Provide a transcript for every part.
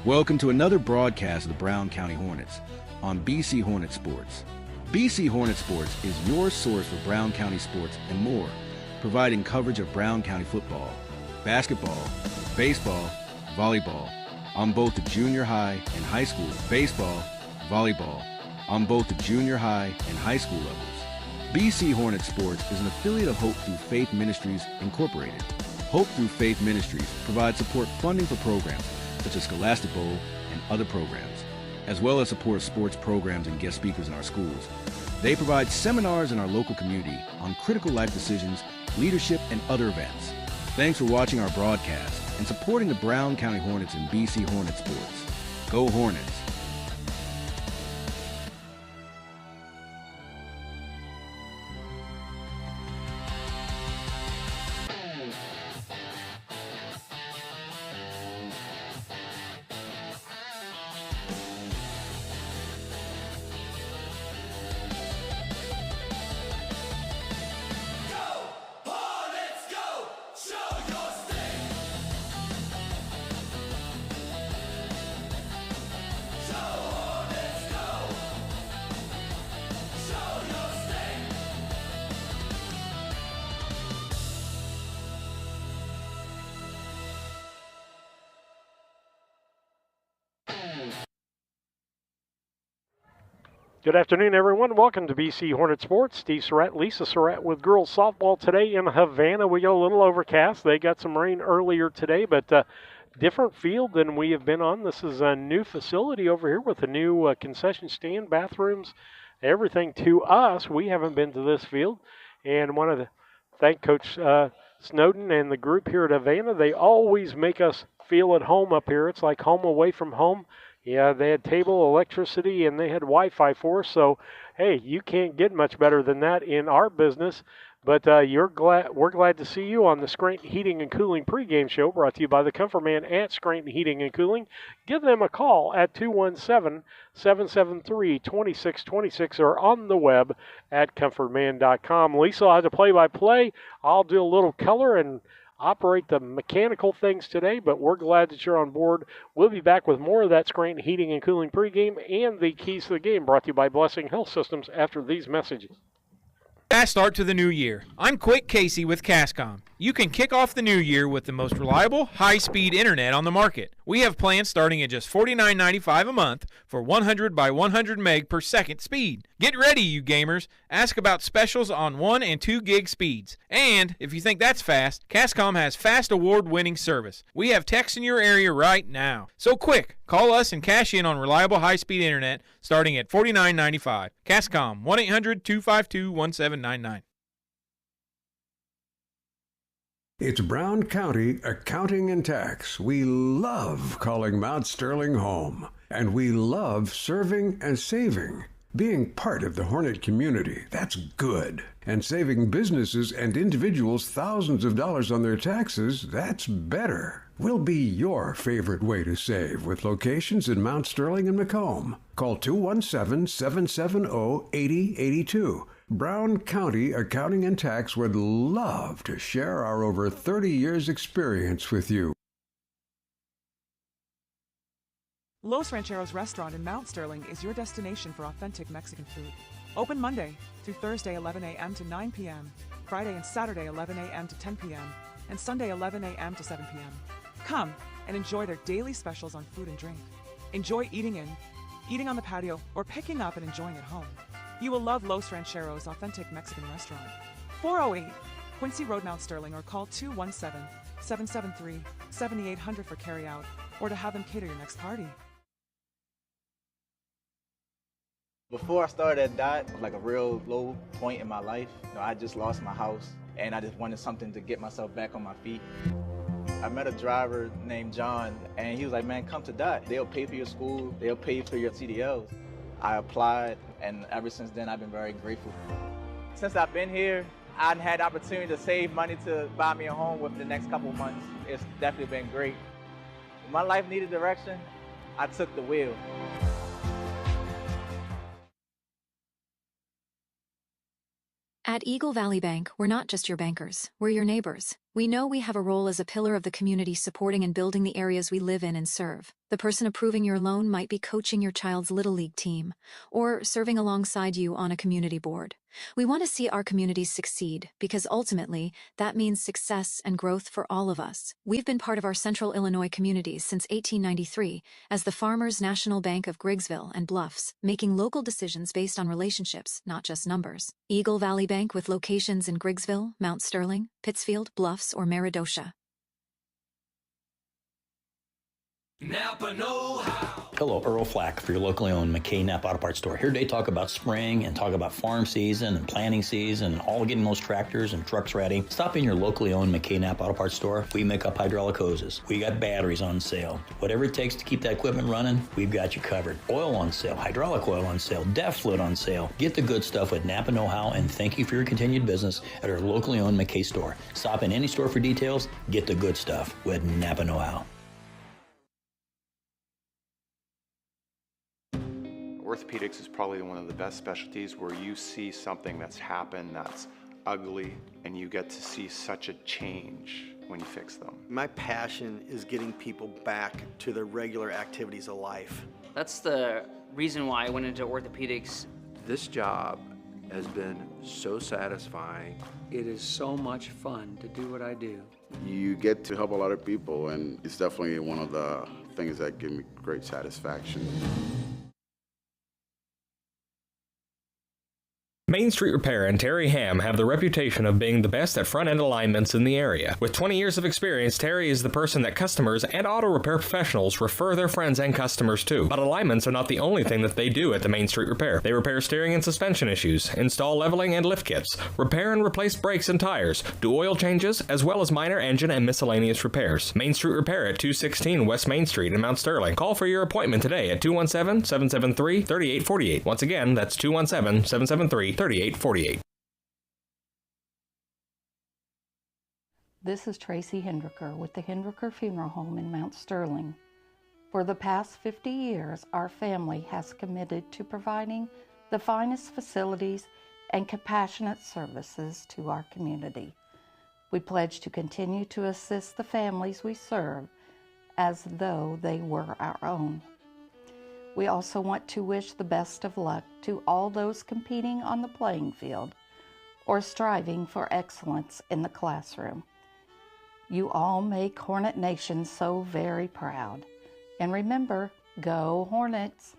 Welcome to another broadcast of the Brown County Hornets on BC Hornet Sports. BC Hornet Sports is your source for Brown County sports and more, providing coverage of Brown County football, basketball, baseball, volleyball, on both the junior high and high school, baseball, volleyball, on both the junior high and high school levels. BC Hornet Sports is an affiliate of Hope Through Faith Ministries, Incorporated. Hope Through Faith Ministries provides support funding for programs such as Scholastic Bowl and other programs, as well as support sports programs and guest speakers in our schools. They provide seminars in our local community on critical life decisions, leadership, and other events. Thanks for watching our broadcast and supporting the Brown County Hornets and BC Hornet Sports. Go Hornets! Good afternoon, everyone. Welcome to BC Hornet Sports. Steve Surratt, Lisa Surratt with girls softball today in Havana. We got a little overcast. They got some rain earlier today, but different field than we have been on. This is a new facility over here with a new concession stand, bathrooms, everything to us. We haven't been to this field, and want to thank Coach Snowden and the group here at Havana. They always make us feel at home up here. It's like home away from home. Yeah, they had table, electricity, and they had Wi-Fi for us. So, hey, you can't get much better than that in our business. But we're glad to see you on the Scranton Heating and Cooling pregame show, brought to you by the Comfort Man at Scranton Heating and Cooling. Give them a call at 217-773-2626 or on the web at comfortman.com. Lisa will have the play-by-play. I'll do a little color and operate the mechanical things today, but we're glad that you're on board. We'll be back with more of that Scranton Heating and Cooling pregame and the keys to the game, brought to you by Blessing Health Systems after these messages. Fast start to the new year. I'm Quick Casey with Cascom. You can kick off the new year with the most reliable, high-speed internet on the market. We have plans starting at just $49.95 a month for 100 by 100 meg per second speed. Get ready, you gamers. Ask about specials on 1 and 2 gig speeds. And if you think that's fast, Cascom has fast award-winning service. We have techs in your area right now. So quick, call us and cash in on reliable high-speed internet starting at $49.95. Cascom, 1-800-252-1799. It's Brown County Accounting and Tax. We love calling Mount Sterling home, and we love serving and saving. Being part of the Hornet community, that's good. And saving businesses and individuals thousands of dollars on their taxes, that's better. We'll be your favorite way to save with locations in Mount Sterling and Macomb. Call 217-770-8082. Brown County Accounting and Tax would love to share our over 30 years experience with you. Los Rancheros Restaurant in Mount Sterling is your destination for authentic Mexican food. Open Monday through Thursday 11 a.m. to 9 p.m., Friday and Saturday 11 a.m. to 10 p.m., and Sunday 11 a.m. to 7 p.m. Come and enjoy their daily specials on food and drink. Enjoy eating in, eating on the patio, or picking up and enjoying at home. You will love Los Rancheros Authentic Mexican Restaurant. 408 Quincy Road, Mount Sterling, or call 217-773-7800 for carryout or to have them cater your next party. Before I started at DOT, it was like a real low point in my life. I just lost my house, and I just wanted something to get myself back on my feet. I met a driver named John, and he was like, man, come to DOT. They'll pay for your school. They'll pay for your CDLs. I applied, and ever since then, I've been very grateful. Since I've been here, I've had the opportunity to save money to buy me a home within the next couple of months. It's definitely been great. When my life needed direction, I took the wheel. At Eagle Valley Bank, we're not just your bankers, we're your neighbors. We know we have a role as a pillar of the community supporting and building the areas we live in and serve. The person approving your loan might be coaching your child's Little League team or serving alongside you on a community board. We want to see our communities succeed because ultimately that means success and growth for all of us. We've been part of our Central Illinois communities since 1893 as the Farmers National Bank of Griggsville and Bluffs, making local decisions based on relationships, not just numbers. Eagle Valley Bank with locations in Griggsville, Mount Sterling, Pittsfield, Bluffs, or Meridosha. Napa know-how. Hello, Earl Flack for your locally owned McKay Napa Auto Parts store. Here today to talk about spring and talk about farm season and planting season and all getting those tractors and trucks ready. Stop in your locally owned McKay Napa Auto Parts store. We make up hydraulic hoses. We got batteries on sale. Whatever it takes to keep that equipment running, we've got you covered. Oil on sale, hydraulic oil on sale, DEF fluid on sale. Get the good stuff with Napa know-how, and thank you for your continued business at our locally owned McKay store. Stop in any store for details. Get the good stuff with Napa know-how. Orthopedics is probably one of the best specialties where you see something that's happened that's ugly and you get to see such a change when you fix them. My passion is getting people back to their regular activities of life. That's the reason why I went into orthopedics. This job has been so satisfying. It is so much fun to do what I do. You get to help a lot of people, and it's definitely one of the things that give me great satisfaction. Main Street Repair and Terry Ham have the reputation of being the best at front-end alignments in the area. With 20 years of experience, Terry is the person that customers and auto repair professionals refer their friends and customers to. But alignments are not the only thing that they do at the Main Street Repair. They repair steering and suspension issues, install leveling and lift kits, repair and replace brakes and tires, do oil changes, as well as minor engine and miscellaneous repairs. Main Street Repair at 216 West Main Street in Mount Sterling. Call for your appointment today at 217-773-3848. Once again, that's 217-773-3848. This is Tracy Hendricker with the Hendricker Funeral Home in Mount Sterling. For the past 50 years, our family has committed to providing the finest facilities and compassionate services to our community. We pledge to continue to assist the families we serve as though they were our own. We also want to wish the best of luck to all those competing on the playing field or striving for excellence in the classroom. You all make Hornet Nation so very proud. And remember, go Hornets!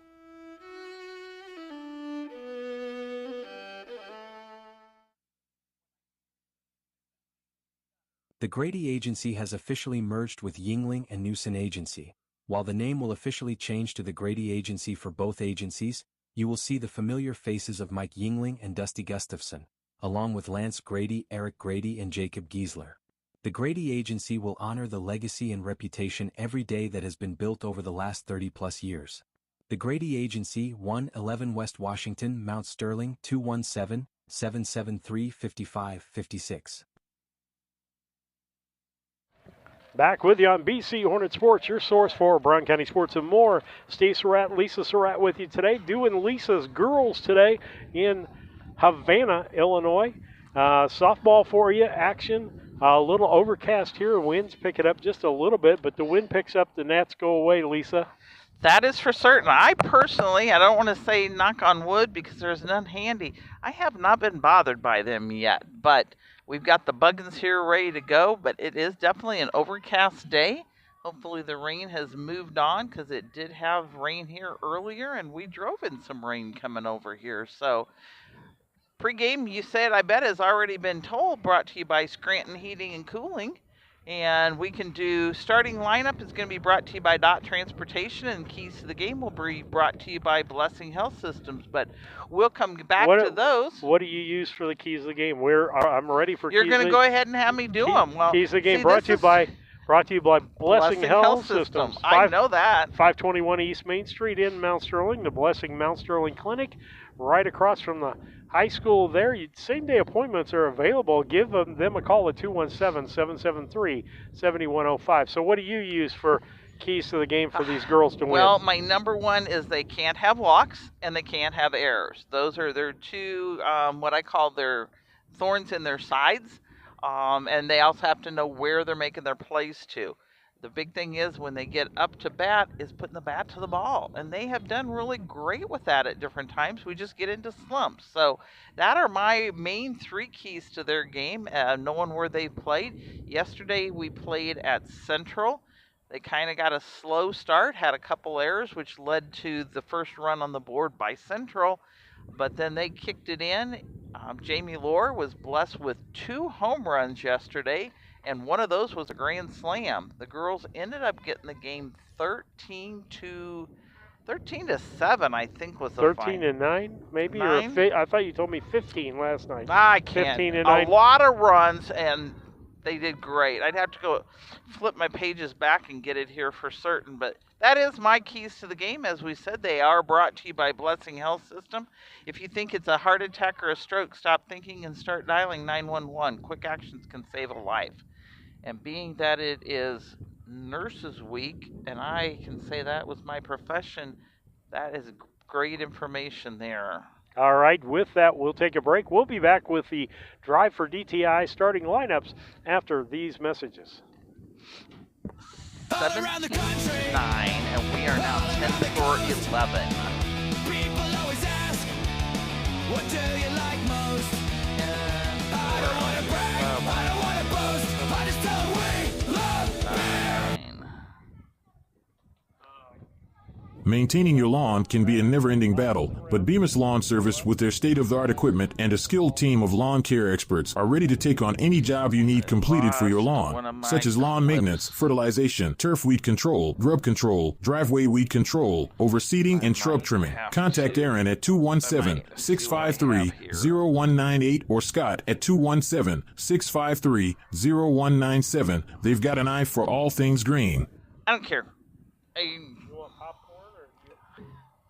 The Grady Agency has officially merged with Yingling and Newson Agency. While the name will officially change to the Grady Agency for both agencies, you will see the familiar faces of Mike Yingling and Dusty Gustafson, along with Lance Grady, Eric Grady, and Jacob Giesler. The Grady Agency will honor the legacy and reputation every day that has been built over the last 30-plus years. The Grady Agency, 111 West Washington, Mount Sterling, 217-773-5556. Back with you on BC Hornet Sports, your source for Brown County sports and more. Steve Surratt, Lisa Surratt with you today, doing Lisa's Girls today in Havana, Illinois. Softball for you, action. A little overcast here, winds pick it up just a little bit, but the wind picks up, the gnats go away, Lisa. That is for certain. I personally, I don't want to say knock on wood because there's none handy. I have not been bothered by them yet, but we've got the buggins here ready to go, but it is definitely an overcast day. Hopefully the rain has moved on because it did have rain here earlier, and we drove in some rain coming over here. So pregame, you said, I bet, has already been told, brought to you by Scranton Heating and Cooling. And we can do starting lineup is going to be brought to you by Dot Transportation, and keys to the game will be brought to you by Blessing Health Systems. But we'll come back to those. What do you use for the keys of the game? I'm ready for. You're going to go ahead and have me do them. Well, keys of the game brought to you by Blessing Health Systems. I know that. 521 East Main Street in Mount Sterling, the Blessing Mount Sterling Clinic, right across from the high school there. Same-day appointments are available. Give them a call at 217-773-7105. So what do you use for keys to the game for these girls to win? Well, my number one is they can't have walks and they can't have errors. Those are their two, what I call their thorns in their sides. And they also have to know where they're making their plays to. The big thing is when they get up to bat is putting the bat to the ball. And they have done really great with that at different times. We just get into slumps. So that are my main 3 keys to their game, knowing where they played. Yesterday we played at Central. They kind of got a slow start, had a couple errors, which led to the first run on the board by Central. But then they kicked it in. Jamie Lohr was blessed with 2 home runs yesterday, and one of those was a grand slam. The girls ended up getting the game 13-7, I think was the final. 13-9, maybe? 9? Or I thought you told me 15 last night. I can't. 15-9. A lot of runs, and they did great. I'd have to go flip my pages back and get it here for certain, but that is my keys to the game. As we said, they are brought to you by Blessing Health System. If you think it's a heart attack or a stroke, stop thinking and start dialing 911. Quick actions can save a life. And being that it is Nurses Week, and I can say that was my profession, that is great information there. All right, with that, we'll take a break. We'll be back with the Drive for DTI starting lineups after these messages. 17-9, and we are now 10-11. People always ask, what do you like most? I don't want to brag, I don't want to boast, I just tell them we love beer. Maintaining your lawn can be a never-ending battle, but Bemis Lawn Service, with their state-of-the-art equipment and a skilled team of lawn care experts, are ready to take on any job you need completed for your lawn, such as lawn maintenance, fertilization, turf weed control, grub control, driveway weed control, overseeding, and shrub trimming. Contact Aaron at 217-653-0198 or Scott at 217-653-0197. They've got an eye for all things green. I don't care.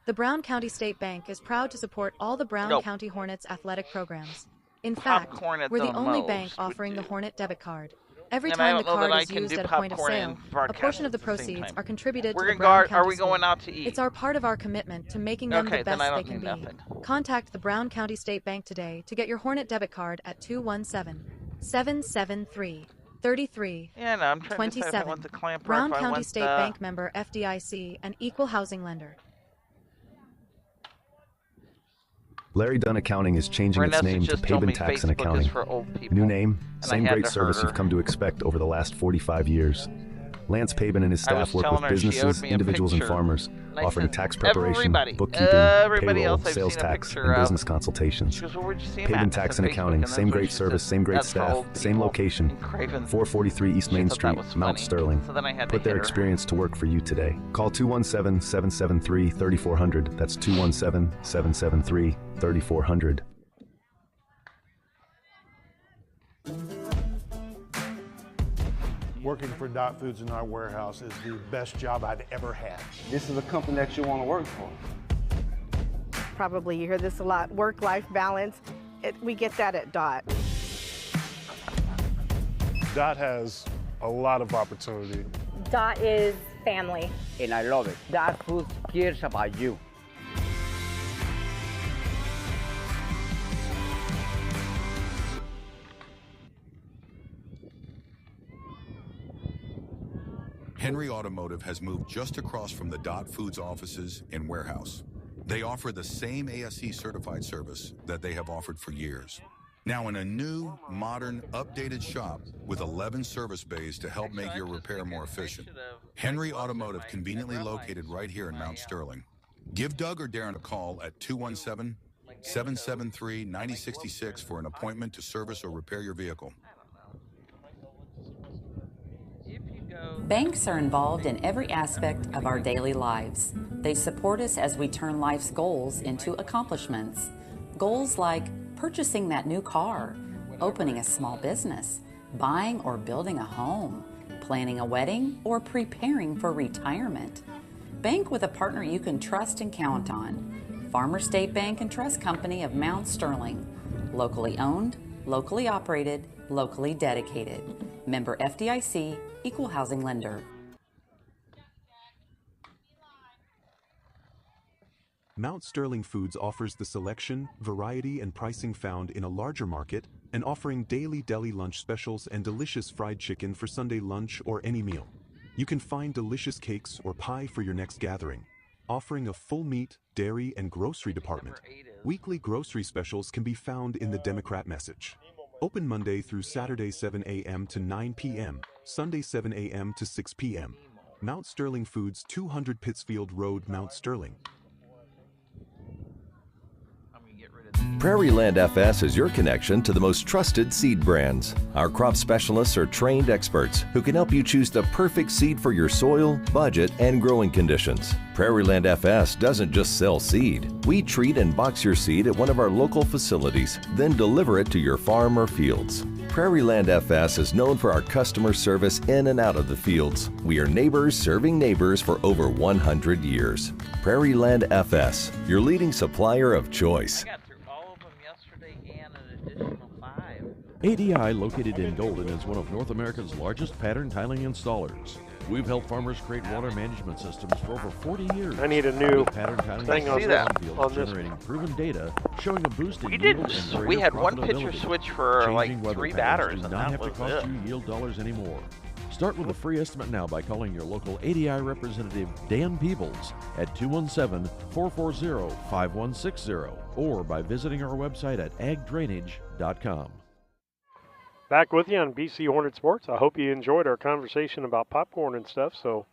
The Brown County State Bank is proud to support all the Brown County Hornets athletic programs. In fact, we're the only bank offering the Hornet debit card. Every time the card is used at a point of sale, a portion of the proceeds are contributed to the Brown County Are we going out to eat? It's our part of our commitment to making them the best they can be. Contact the Brown County State Bank today to get your Hornet debit card at 217-773-3327. Yeah, no, I'm trying to decide if I want the clamp or Brown if I County want State Bank member FDIC, an equal housing lender. Larry Dunn Accounting is changing its name to Pavin Tax and Accounting. New name, same great service you've come to expect over the last 45 years. Lance Pabin and his staff work with businesses, individuals, and farmers, offering tax preparation, bookkeeping, payroll, sales tax, and business consultations. Pabin Tax and Accounting, same great service, same great staff, same location, 443 East Main Street, Mount Sterling. Put their experience to work for you today. Call 217-773-3400. That's 217-773-3400. Working for Dot Foods in our warehouse is the best job I've ever had. This is a company that you want to work for. Probably you hear this a lot, work-life balance. We get that at Dot. Dot has a lot of opportunity. Dot is family. And I love it. Dot Foods cares about you. Henry Automotive has moved just across from the Dot Foods offices and warehouse. They offer the same ASE certified service that they have offered for years. Now in a new, modern, updated shop with 11 service bays to help make your repair more efficient. Henry Automotive, conveniently located right here in Mount Sterling. Give Doug or Darren a call at 217-773-9066 for an appointment to service or repair your vehicle. Banks are involved in every aspect of our daily lives. They support us as we turn life's goals into accomplishments. Goals like purchasing that new car, opening a small business, buying or building a home, planning a wedding, or preparing for retirement. Bank with a partner you can trust and count on. Farmer State Bank and Trust Company of Mount Sterling. Locally owned, locally operated, locally dedicated. Member FDIC, equal housing lender. Mount Sterling Foods offers the selection, variety, and pricing found in a larger market, and offering daily deli lunch specials and delicious fried chicken for Sunday lunch or any meal. You can find delicious cakes or pie for your next gathering, offering a full meat, dairy, and grocery department. Weekly grocery specials can be found in the Democrat Message. Open Monday through Saturday 7 a.m. to 9 p.m., Sunday 7 a.m. to 6 p.m. Mount Sterling Foods, 200 Pittsfield Road, Mount Sterling. Prairie Land FS is your connection to the most trusted seed brands. Our crop specialists are trained experts who can help you choose the perfect seed for your soil, budget, and growing conditions. Prairie Land FS doesn't just sell seed. We treat and box your seed at one of our local facilities, then deliver it to your farm or fields. Prairie Land FS is known for our customer service in and out of the fields. We are neighbors serving neighbors for over 100 years. Prairie Land FS, your leading supplier of choice. ADI, located in Golden, is one of North America's largest pattern tiling installers. We've helped farmers create water management systems for over 40 years. I need a new pattern tiling thing on fields, this. generating proven data showing a boost in We yield did. and greater We had one pitcher profitability. switch for Changing like weather 3 patterns batters, do and not that have to was cost it. you yield dollars anymore. Start with a free estimate now by calling your local ADI representative Dan Peebles at 217-440-5160 or by visiting our website at agdrainage.com. Back with you on BC Hornet Sports. I hope you enjoyed our conversation about popcorn and stuff, so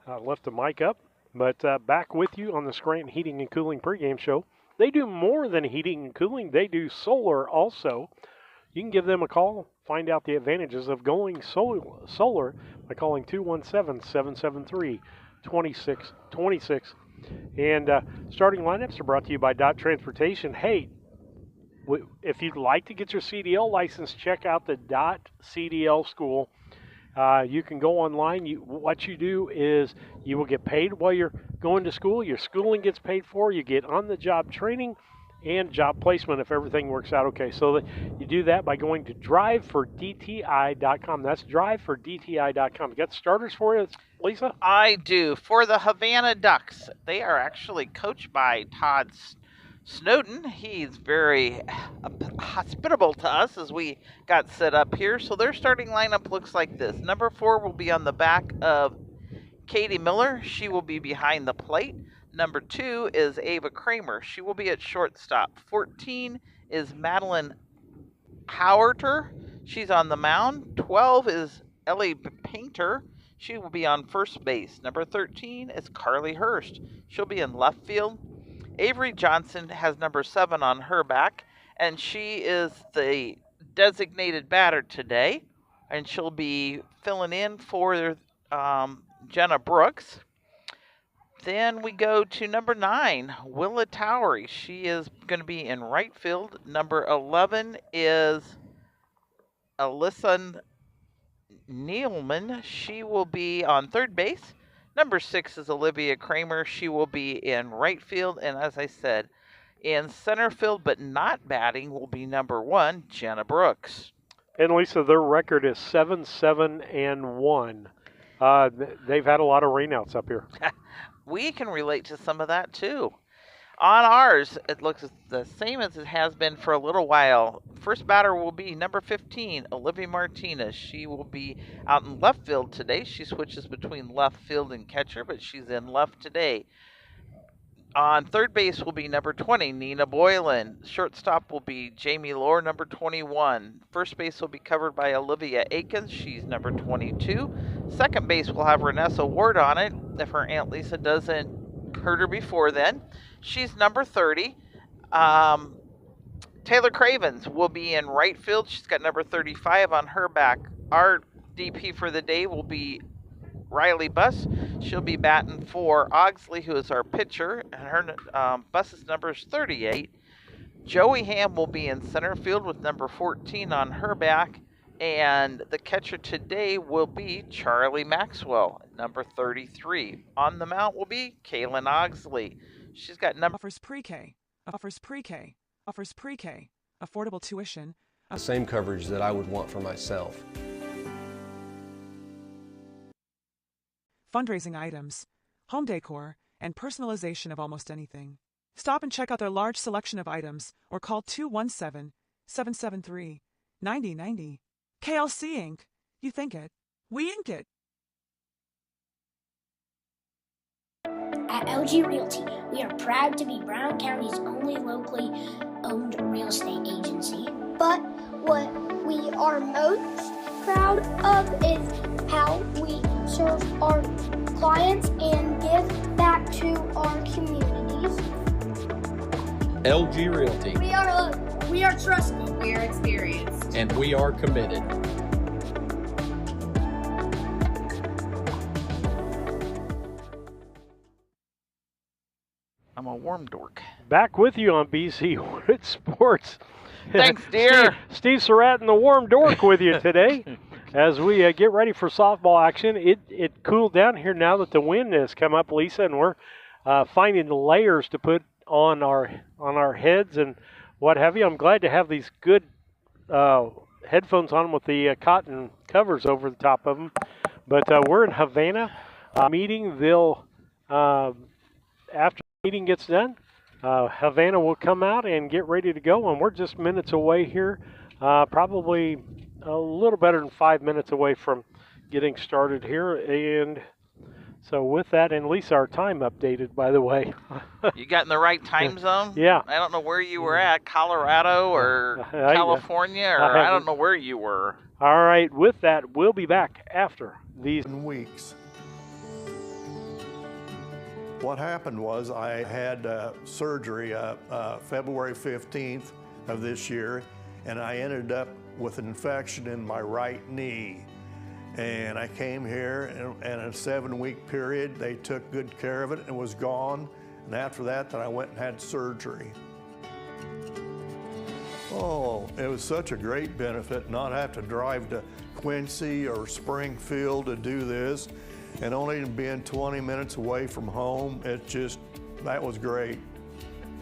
I left the mic up. But back with you on the Scranton Heating and Cooling pregame show. They do more than heating and cooling. They do solar also. You can give them a call, find out the advantages of going solar by calling 217-773-2626. And starting lineups are brought to you by Dot Transportation. Hey, if you'd like to get your CDL license, check out the Dot CDL school. You can go online. What you do is you will get paid while you're going to school. Your schooling gets paid for. You get on-the-job training and job placement if everything works out okay. So you do that by going to drivefordti.com. That's drivefordti.com. You got starters for you, Lisa? I do. For the Havana Ducks, they are actually coached by Todd Snowden. He's very hospitable to us as we got set up here. So their starting lineup looks like this. Number 4 will be on the back of Katie Miller. She will be behind the plate. Number 2 is Ava Kramer. She will be at shortstop. 14 is Madeline Howerter. She's on the mound. 12 is Ellie Painter. She will be on first base. Number 13 is Carly Hurst. She'll be in left field. Avery Johnson has number 7 on her back, and she is the designated batter today, and she'll be filling in for Jenna Brooks. Then we go to number 9, Willa Towery. She is going to be in right field. Number 11 is Alyssa Nealman. She will be on third base. Number 6 is Olivia Kramer. She will be in right field. And as I said, in center field, but not batting, will be number 1, Jenna Brooks. And Lisa, their record is 7-7-1. They've had a lot of rainouts up here. We can relate to some of that too. On ours, it looks the same as it has been for a little while. First batter will be number 15, Olivia Martinez. She will be out in left field today. She switches between left field and catcher, but she's in left today. On third base will be number 20, Nina Boylan. Shortstop will be Jamie Lohr, number 21. First base will be covered by Olivia Akins. She's number 22. Second base will have Renessa Ward on it, if her Aunt Lisa doesn't hurt her before then. She's number 30. Taylor Cravens will be in right field. She's got number 35 on her back. Our DP for the day will be Riley Buss. She'll be batting for Augsley, who is our pitcher, and her Buss's number is 38. Joey Ham will be in center field with number 14 on her back, and the catcher today will be Charlie Maxwell, number 33. On the mound will be Kaylin Augsley. She's got number... Offers pre-K, affordable tuition. The same coverage that I would want for myself. Fundraising items, home decor, and personalization of almost anything. Stop and check out their large selection of items or call 217-773-9090. KLC Inc. You think it. We ink it. At LG Realty, we are proud to be Brown County's only locally owned real estate agency. But what we are most proud of is how we serve our clients and give back to our communities. LG Realty. We are trusted. We are experienced. And we are committed. I'm a warm dork. Back with you on BC Hornet Sports. Thanks, dear. Steve Surratt and the warm dork with you today as we get ready for softball action. It cooled down here now that the wind has come up, Lisa, and we're finding the layers to put on our heads and what have you. I'm glad to have these good headphones on with the cotton covers over the top of them. But we're in Havana meeting. They'll after the meeting gets done, Havana will come out and get ready to go, and we're just minutes away here, probably a little better than 5 minutes away from getting started here. And so with that, and Lisa, our time updated, by the way. You got in the right time zone? Yeah. I don't know where you were at, Colorado or California, or I don't know where you were. All right, with that, we'll be back after these weeks. What happened was I had surgery February 15th of this year, and I ended up with an infection in my right knee. And I came here, and in a 7-week period, they took good care of it and was gone. And after that, then I went and had surgery. Oh, it was such a great benefit not have to drive to Quincy or Springfield to do this. And only being 20 minutes away from home, that was great.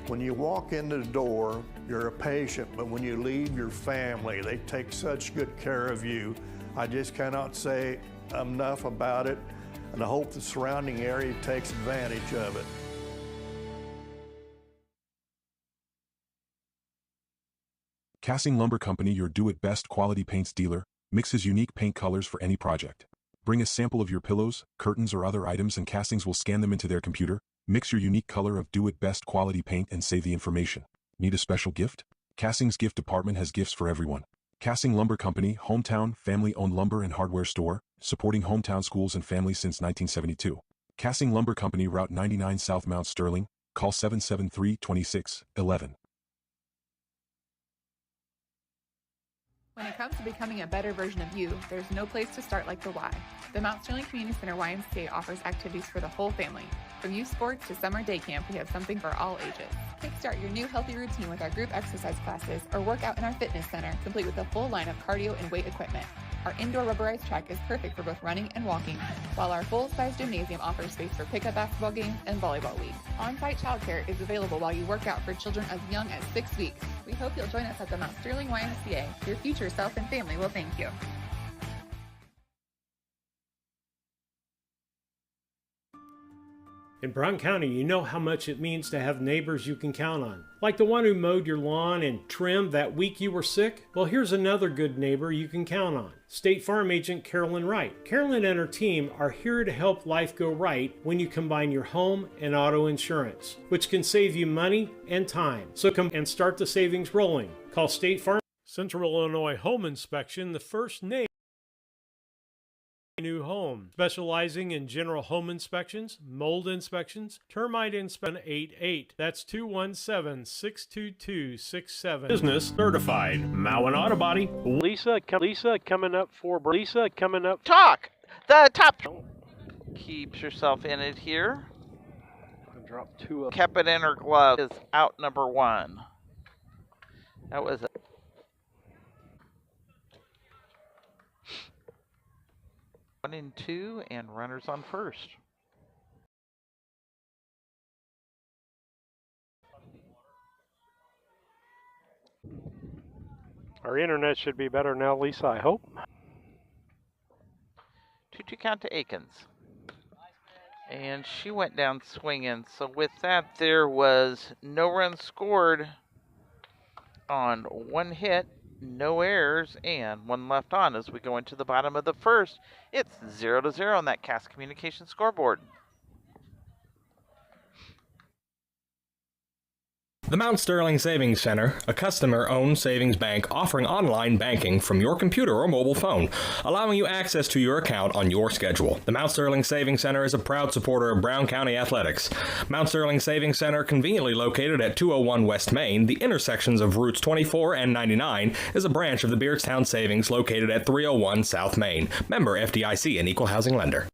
When you walk into the door, you're a patient, but when you leave your family, they take such good care of you. I just cannot say enough about it, and I hope the surrounding area takes advantage of it. Cassing Lumber Company, your do-it-best quality paints dealer, mixes unique paint colors for any project. Bring a sample of your pillows, curtains, or other items and Castings will scan them into their computer. Mix your unique color of do-it-best quality paint and save the information. Need a special gift? Castings gift department has gifts for everyone. Cassing Lumber Company, hometown, family-owned lumber and hardware store, supporting hometown schools and families since 1972. Cassing Lumber Company, Route 99 South Mount Sterling. Call 773-2611. When it comes to becoming a better version of you, there's no place to start like the Y. The Mount Sterling Community Center YMCA offers activities for the whole family. From youth sports to summer day camp, we have something for all ages. Kickstart your new healthy routine with our group exercise classes or work out in our fitness center, complete with a full line of cardio and weight equipment. Our indoor rubberized track is perfect for both running and walking, while our full-size gymnasium offers space for pickup basketball games and volleyball leagues. On-site childcare is available while you work out for children as young as 6 weeks. We hope you'll join us at the Mount Sterling YMCA. Your future self and family will thank you. In Brown County, you know how much it means to have neighbors you can count on. Like the one who mowed your lawn and trimmed that week you were sick? Well, here's another good neighbor you can count on. State Farm Agent Carolyn Wright. Carolyn and her team are here to help life go right when you combine your home and auto insurance, which can save you money and time. So come and start the savings rolling. Call State Farm. Central Illinois Home Inspection, the first name. New home, specializing in general home inspections, mold inspections, termite inspection 88. That's 217-622-67. Business certified. Mowen Auto Body. Lisa coming up. Talk. The top keeps yourself in it here. Drop 2 up. Kept it in her glove is out number 1. That was it. One and 2, and runners on first. Our internet should be better now, Lisa, I hope. 2-2 count to Akins. And she went down swinging. So with that, there was no runs scored on one hit, no errors, and one left on. As we go into the bottom of the first, it's 0-0 on that Cass Communication scoreboard. The Mount Sterling Savings Center, a customer-owned savings bank offering online banking from your computer or mobile phone, allowing you access to your account on your schedule. The Mount Sterling Savings Center is a proud supporter of Brown County athletics. Mount Sterling Savings Center, conveniently located at 201 West Main, the intersections of routes 24 and 99, is a branch of the Beardstown Savings located at 301 South Main. Member FDIC, an equal housing lender.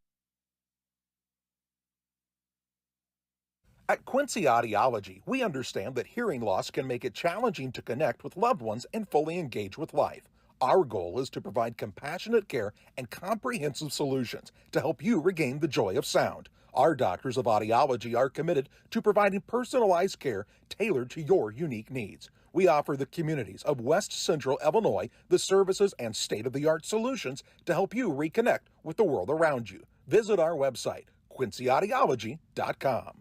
At Quincy Audiology, we understand that hearing loss can make it challenging to connect with loved ones and fully engage with life. Our goal is to provide compassionate care and comprehensive solutions to help you regain the joy of sound. Our doctors of audiology are committed to providing personalized care tailored to your unique needs. We offer the communities of West Central Illinois the services and state-of-the-art solutions to help you reconnect with the world around you. Visit our website, quincyaudiology.com.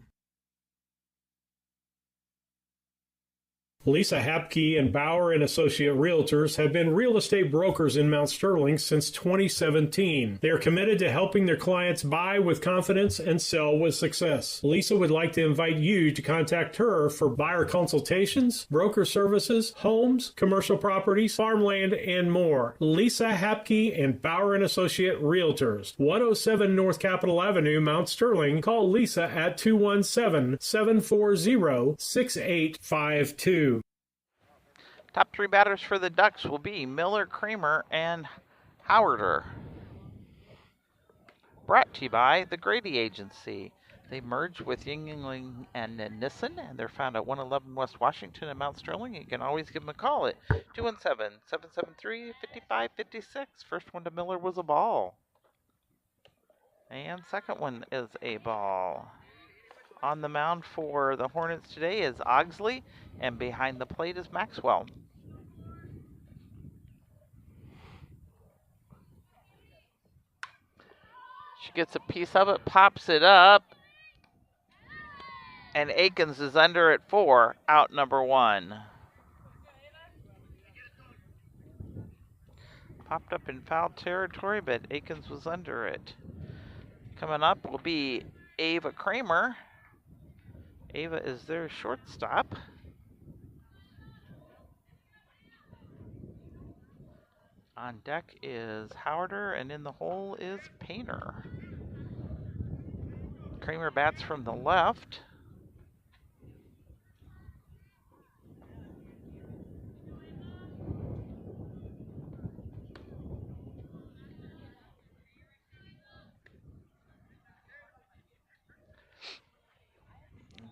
Lisa Hapke and Bauer and Associate Realtors have been real estate brokers in Mount Sterling since 2017. They are committed to helping their clients buy with confidence and sell with success. Lisa would like to invite you to contact her for buyer consultations, broker services, homes, commercial properties, farmland, and more. Lisa Hapke and Bauer and Associate Realtors, 107 North Capitol Avenue, Mount Sterling. Call Lisa at 217-740-6852. Top three batters for the Ducks will be Miller, Kramer, and Howarder. Brought to you by the Grady Agency. They merged with Yingling and Nissen, and they're found at 111 West Washington in Mount Sterling. You can always give them a call at 217-773-5556. First one to Miller was a ball. And second one is a ball. On the mound for the Hornets today is Ogsley, and behind the plate is Maxwell. She gets a piece of it, pops it up, and Akins is under at 4, out number 1. Popped up in foul territory, but Akins was under it. Coming up will be Ava Kramer. Ava is their shortstop. On deck is Howarder, and in the hole is Painter. Kramer bats from the left.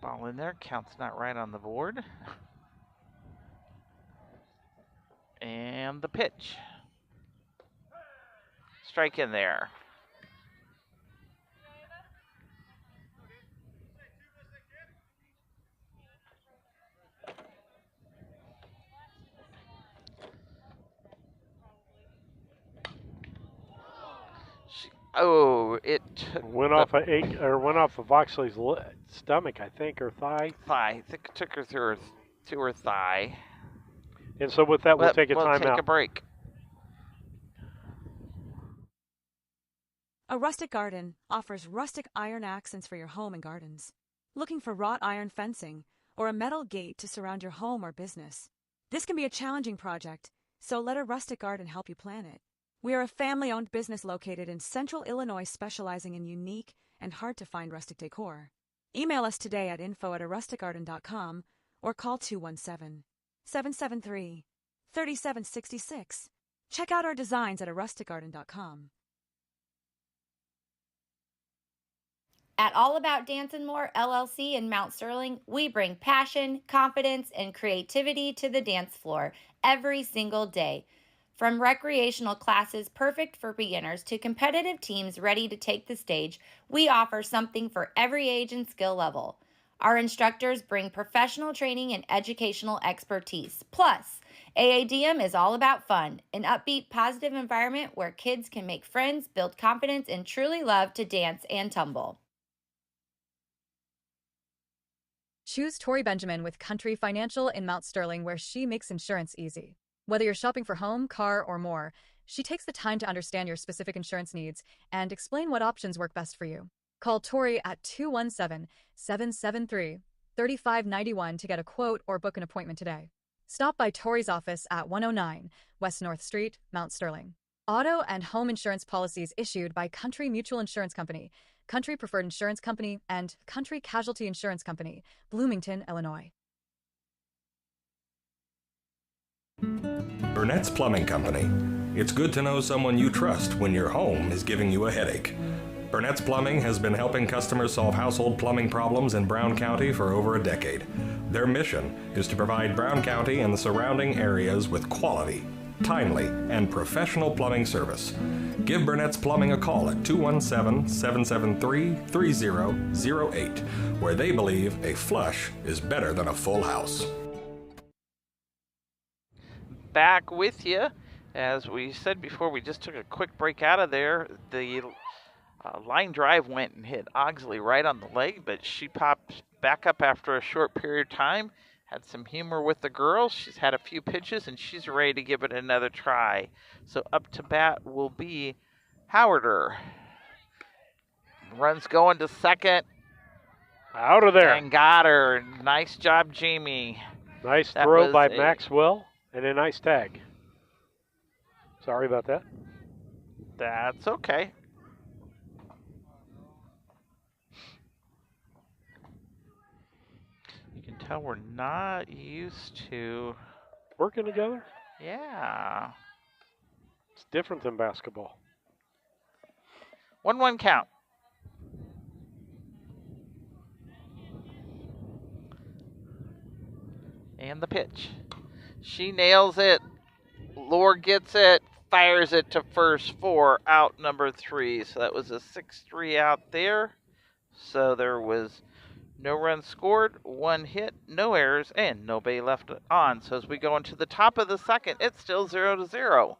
Ball in there, count's not right on the board. And the pitch. Strike in there. It went off of Oxley's stomach, I think, or thigh. I think it took her to her thigh. And so with that, we'll take a timeout. We'll take a break. A Rustic Garden offers rustic iron accents for your home and gardens. Looking for wrought iron fencing or a metal gate to surround your home or business? This can be a challenging project, so let a Rustic Garden help you plan it. We are a family-owned business located in Central Illinois specializing in unique and hard-to-find rustic decor. Email us today at info@arusticgarden.com or call 217-773-3766. Check out our designs at arusticgarden.com. At All About Dance and More LLC in Mount Sterling, we bring passion, confidence, and creativity to the dance floor every single day. From recreational classes perfect for beginners to competitive teams ready to take the stage, we offer something for every age and skill level. Our instructors bring professional training and educational expertise. Plus, AADM is all about fun, an upbeat, positive environment where kids can make friends, build confidence, and truly love to dance and tumble. Choose Tori Benjamin with Country Financial in Mount Sterling, where she makes insurance easy. Whether you're shopping for home, car, or more, she takes the time to understand your specific insurance needs and explain what options work best for you. Call Tori at 217-773-3591 to get a quote or book an appointment today. Stop by Tori's office at 109 West North Street, Mount Sterling. Auto and home insurance policies issued by Country Mutual Insurance Company, Country Preferred Insurance Company, and Country Casualty Insurance Company, Bloomington, Illinois. Burnett's Plumbing Company. It's good to know someone you trust when your home is giving you a headache. Burnett's Plumbing has been helping customers solve household plumbing problems in Brown County for over a decade. Their mission is to provide Brown County and the surrounding areas with quality, timely, and professional plumbing service. Give Burnett's Plumbing a call at 217-773-3008, where they believe a flush is better than a full house. Back with you. As we said before, we just took a quick break out of there. The line drive went and hit Ogsley right on the leg, but she popped back up after a short period of time, had some humor with the girls. She's had a few pitches, and she's ready to give it another try. So up to bat will be Howarder. Runs going to second. Out of there. And got her. Nice job, Jamie. Nice throw by Maxwell, and a nice tag. Sorry about that. That's okay. You can tell we're not used to working together. Yeah. It's different than basketball. 1-1 count. And the pitch. She nails it. Lore gets it. Fires it to first for out number 3. So that was a 6-3 out there. So there was no runs scored, 1 hit, no errors, and no bay left on. So as we go into the top of the second, it's still 0-0.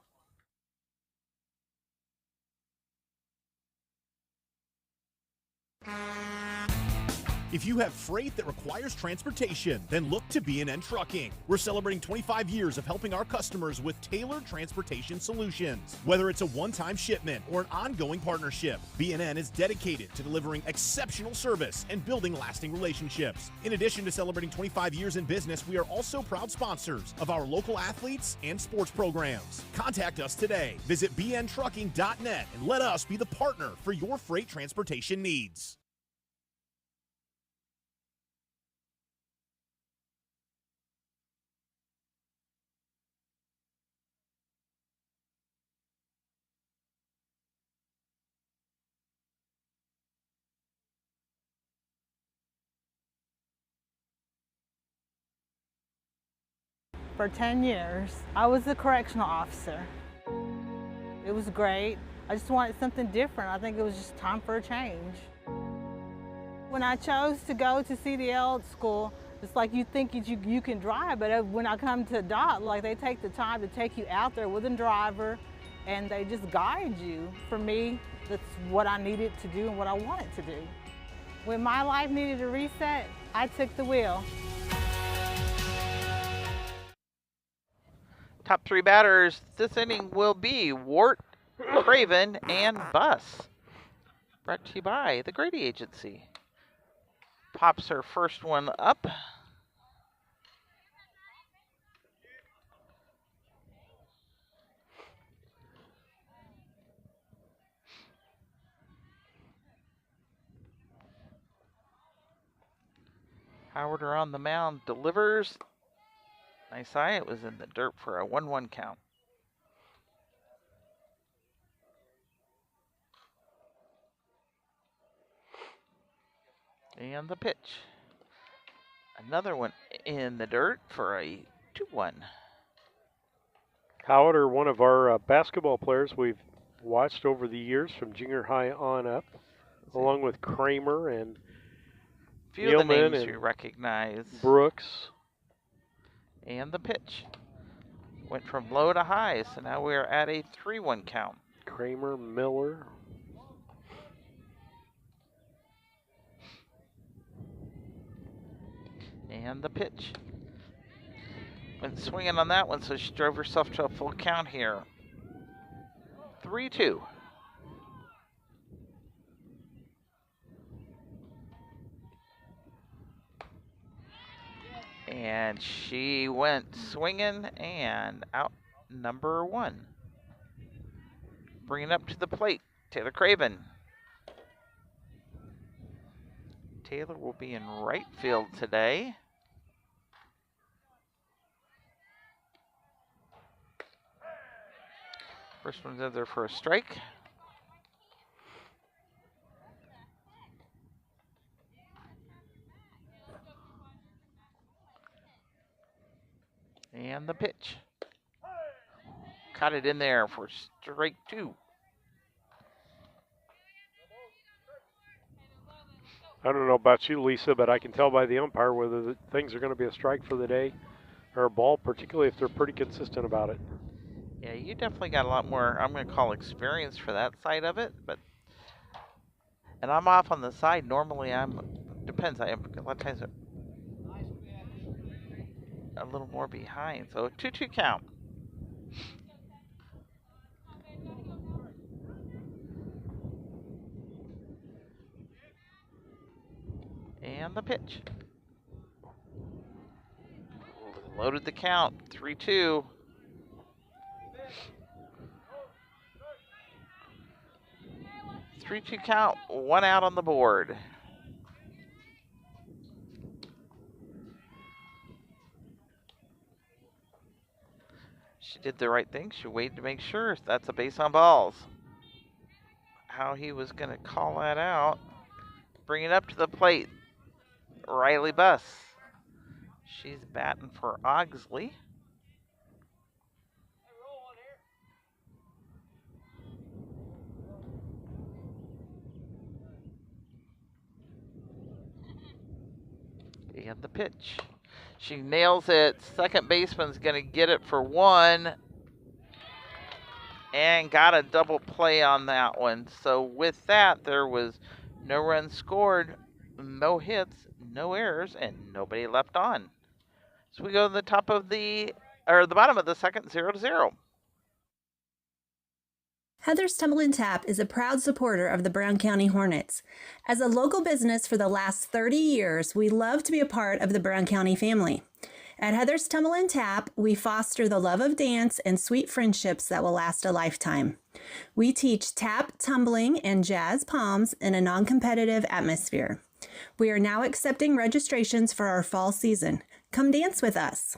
If you have freight that requires transportation, then look to B&N Trucking. We're celebrating 25 years of helping our customers with tailored transportation solutions. Whether it's a one-time shipment or an ongoing partnership, B&N is dedicated to delivering exceptional service and building lasting relationships. In addition to celebrating 25 years in business, we are also proud sponsors of our local athletes and sports programs. Contact us today. Visit bntrucking.net and let us be the partner for your freight transportation needs. For 10 years, I was a correctional officer. It was great. I just wanted something different. I think it was just time for a change. When I chose to go to CDL school, it's like you think you can drive, but when I come to DOT, like they take the time to take you out there with a driver and they just guide you. For me, that's what I needed to do and what I wanted to do. When my life needed a reset, I took the wheel. Top 3 batters this inning will be Wart, Craven, and Buss. Brought to you by the Grady Agency. Pops her first one up. Howard are on the mound, delivers. Nice eye, it was in the dirt for a 1-1 count. And the pitch. Another one in the dirt for a 2-1. Howard are one of our basketball players we've watched over the years from junior high on up, along with Kramer and Few of the names you recognize. Brooks. And the pitch. Went from low to high, so now we're at a 3-1 count. Kramer, Miller. And the pitch. Went swinging on that one, so she drove herself to a full count here. 3-2. And she went swinging and out number 1. Bringing up to the plate, Taylor Craven. Taylor will be in right field today. First one's in there for a strike. And the pitch. Caught it in there for strike 2. I don't know about you, Lisa, but I can tell by the umpire whether things are going to be a strike for the day or a ball, particularly if they're pretty consistent about it. Yeah, you definitely got a lot more, I'm going to call experience for that side of it, but and I'm off on the side. Normally depends, I am a lot of times a little more behind. So 2-2 count. And the pitch. Loaded the count, 3-2. Three-two count, 1 out on the board. She did the right thing. She waited to make sure that's a base on balls. How he was going to call that out. Bring it up to the plate. Riley Buss. She's batting for Augsley. And the pitch. She nails it. Second baseman's going to get it for 1. And got a double play on that one. So with that, there was no runs scored, no hits, no errors, and nobody left on. So we go to the bottom of the second, 0-0. Heather's Tumble and Tap is a proud supporter of the Brown County Hornets. As a local business for the last 30 years, we love to be a part of the Brown County family. At Heather's Tumble and Tap, we foster the love of dance and sweet friendships that will last a lifetime. We teach tap, tumbling, and jazz palms in a non-competitive atmosphere. We are now accepting registrations for our fall season. Come dance with us.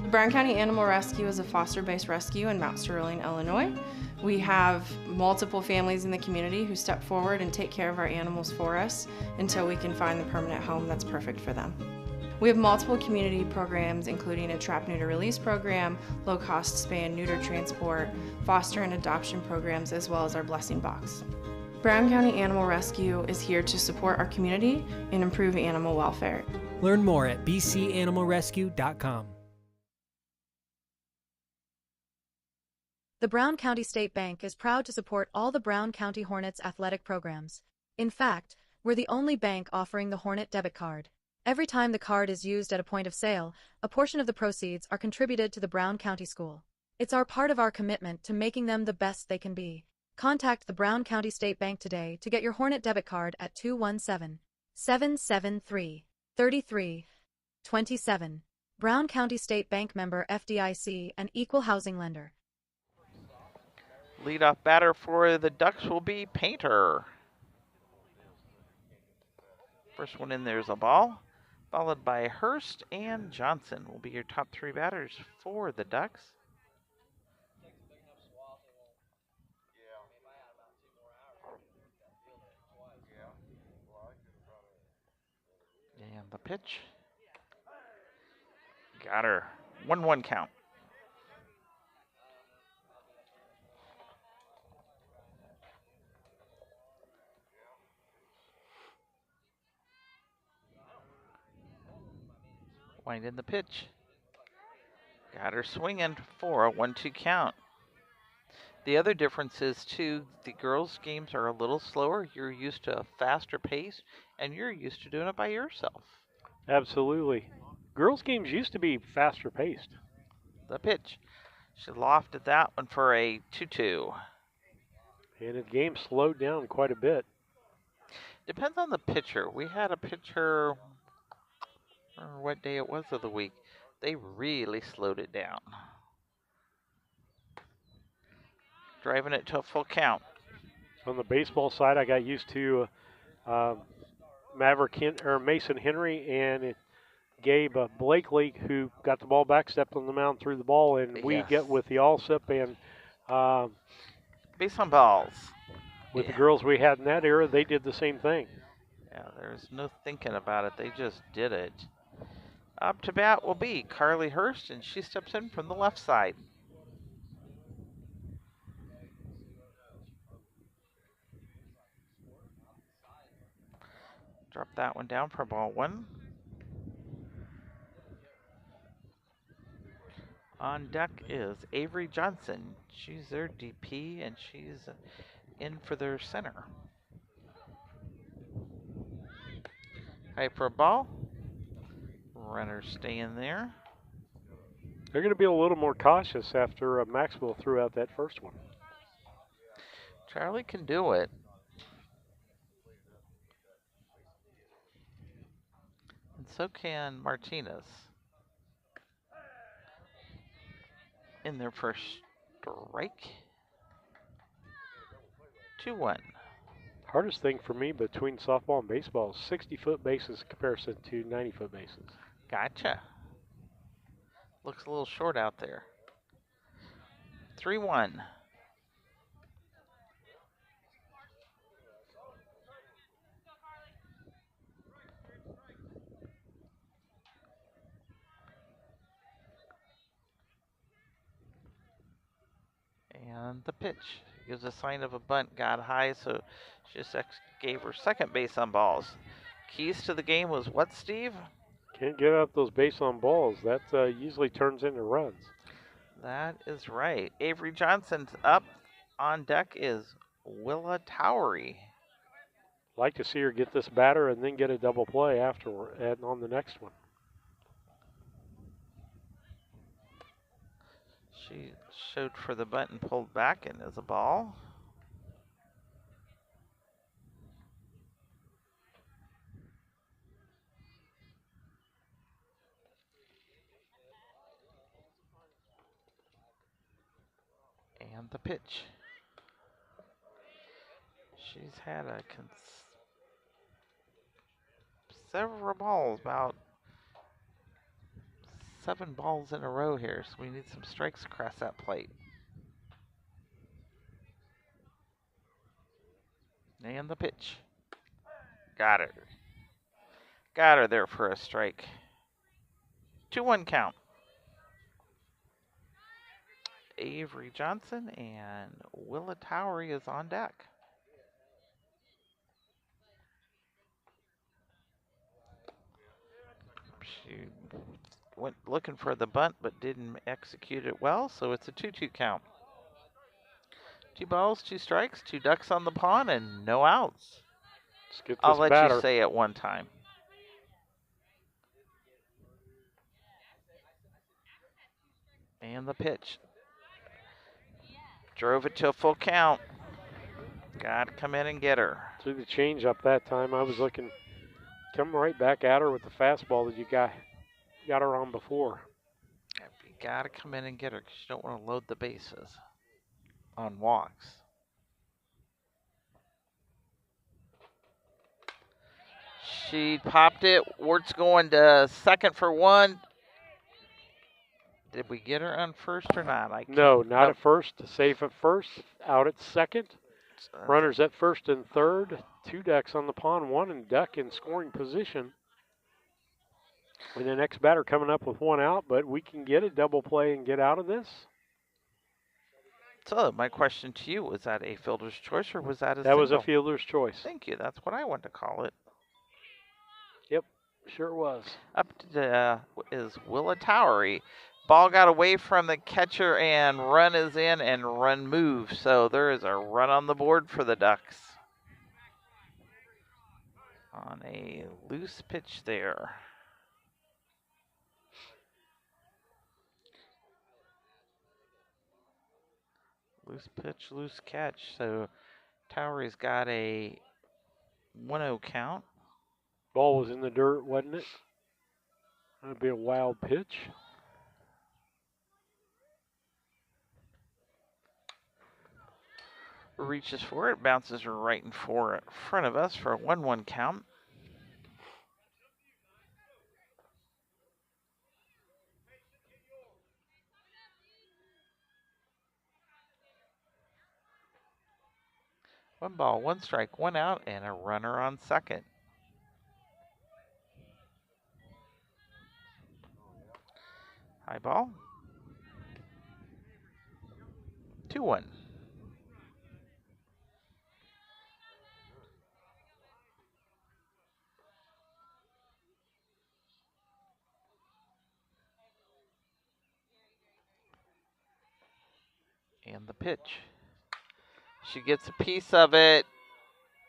The Brown County Animal Rescue is a foster-based rescue in Mount Sterling, Illinois. We have multiple families in the community who step forward and take care of our animals for us until we can find the permanent home that's perfect for them. We have multiple community programs, including a trap neuter release program, low-cost spay and neuter transport, foster and adoption programs, as well as our blessing box. Brown County Animal Rescue is here to support our community and improve animal welfare. Learn more at bcanimalrescue.com. The Brown County State Bank is proud to support all the Brown County Hornets athletic programs. In fact, we're the only bank offering the Hornet debit card. Every time the card is used at a point of sale, a portion of the proceeds are contributed to the Brown County School. It's part of our commitment to making them the best they can be. Contact the Brown County State Bank today to get your Hornet debit card at 217-773-3327. Brown County State Bank member FDIC and equal housing lender. Leadoff batter for the Ducks will be Painter. First one in there is a ball, followed by Hurst and Johnson will be your top 3 batters for the Ducks. And the pitch. Got her. 1-1 count. Wind in the pitch. Got her swinging for a 1-2 count. The other difference is, too, the girls' games are a little slower. You're used to a faster pace, and you're used to doing it by yourself. Absolutely. Girls' games used to be faster paced. The pitch. She lofted that one for a 2-2. And the game slowed down quite a bit. Depends on the pitcher. We had a pitcher, I don't know what day it was of the week. They really slowed it down. Driving it to a full count. On the baseball side, I got used to Mason Henry and Gabe Blakely, who got the ball back, stepped on the mound, threw the ball, and we get with the Allsip and base on balls. With the girls we had in that era, they did the same thing. Yeah, there's no thinking about it. They just did it. Up to bat will be Carly Hurst, and she steps in from the left side. Drop that one down for ball one. On deck is Avery Johnson. She's their DP, and she's in for their center. High for a ball. Runner staying there. They're going to be a little more cautious after Maxwell threw out that first one. Charlie can do it. And so can Martinez. In their first strike. 2-1. Hardest thing for me between softball and baseball is 60-foot bases in comparison to 90-foot bases. Gotcha. Looks a little short out there. 3-1. And the pitch gives a sign of a bunt, got high, so she just gave her second base on balls. Keys to the game was what, Steve? Can't get up those base on balls. That usually turns into runs. That is right. Avery Johnson's up. On deck is Willa Towery. Like to see her get this batter and then get a double play afterward and on the next one. She showed for the bunt and pulled back, and is a ball. And the pitch. She's had several balls, about 7 balls in a row here, so we need some strikes across that plate. And the pitch. Got her. Got her there for a strike. 2-1 count. Avery Johnson and Willa Towery is on deck. She went looking for the bunt but didn't execute it well, so it's a 2-2 count. 2 balls, 2 strikes, 2 ducks on the pond, and no outs. Let's get this I'll let batter. you say it one time. And the pitch. Drove it to a full count. Got to come in and get her. Threw the change up that time. I was looking, come right back at her with the fastball that you got her on before. You got to come in and get her because you don't want to load the bases on walks. She popped it. Wert's going to second for 1. Did we get her on first or not? No, not at first. Safe at first. Out at second. Runners at first and third. 2 ducks on the pond. 1 and duck in scoring position. With the next batter coming up with 1 out, but we can get a double play and get out of this. So my question to you, was that a fielder's choice or was that a That single? was a fielder's choice. Thank you. That's what I want to call it. Yep, sure was. Up to is Willa Towery. Ball got away from the catcher, and run is in and run moves. So there is a run on the board for the Ducks on a loose pitch there. Loose pitch, loose catch. So Towery's got a 1-0 count. Ball was in the dirt, wasn't it? That'd be a wild pitch. Reaches for it, bounces right in front of us for a 1-1 count. One ball, one strike, one out, and a runner on second. High ball. 2-1. And the pitch. She gets a piece of it.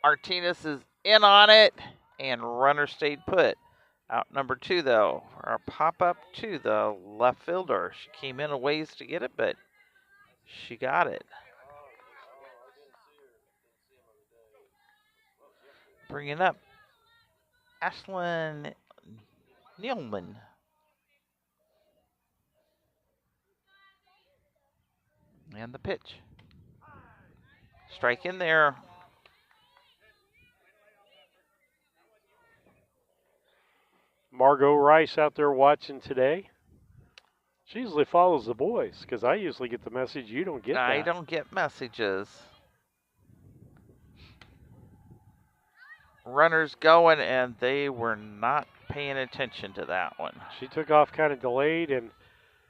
Martinez is in on it, and runner stayed put. Out number 2, though, for our pop-up to the left fielder. She came in a ways to get it, but she got it. Bringing up Ashlyn Nealman. And the pitch. Strike in there. Margot Rice out there watching today. She usually follows the boys because I usually get the message. You don't get that. I don't get messages. Runners going, and they were not paying attention to that one. She took off kind of delayed, and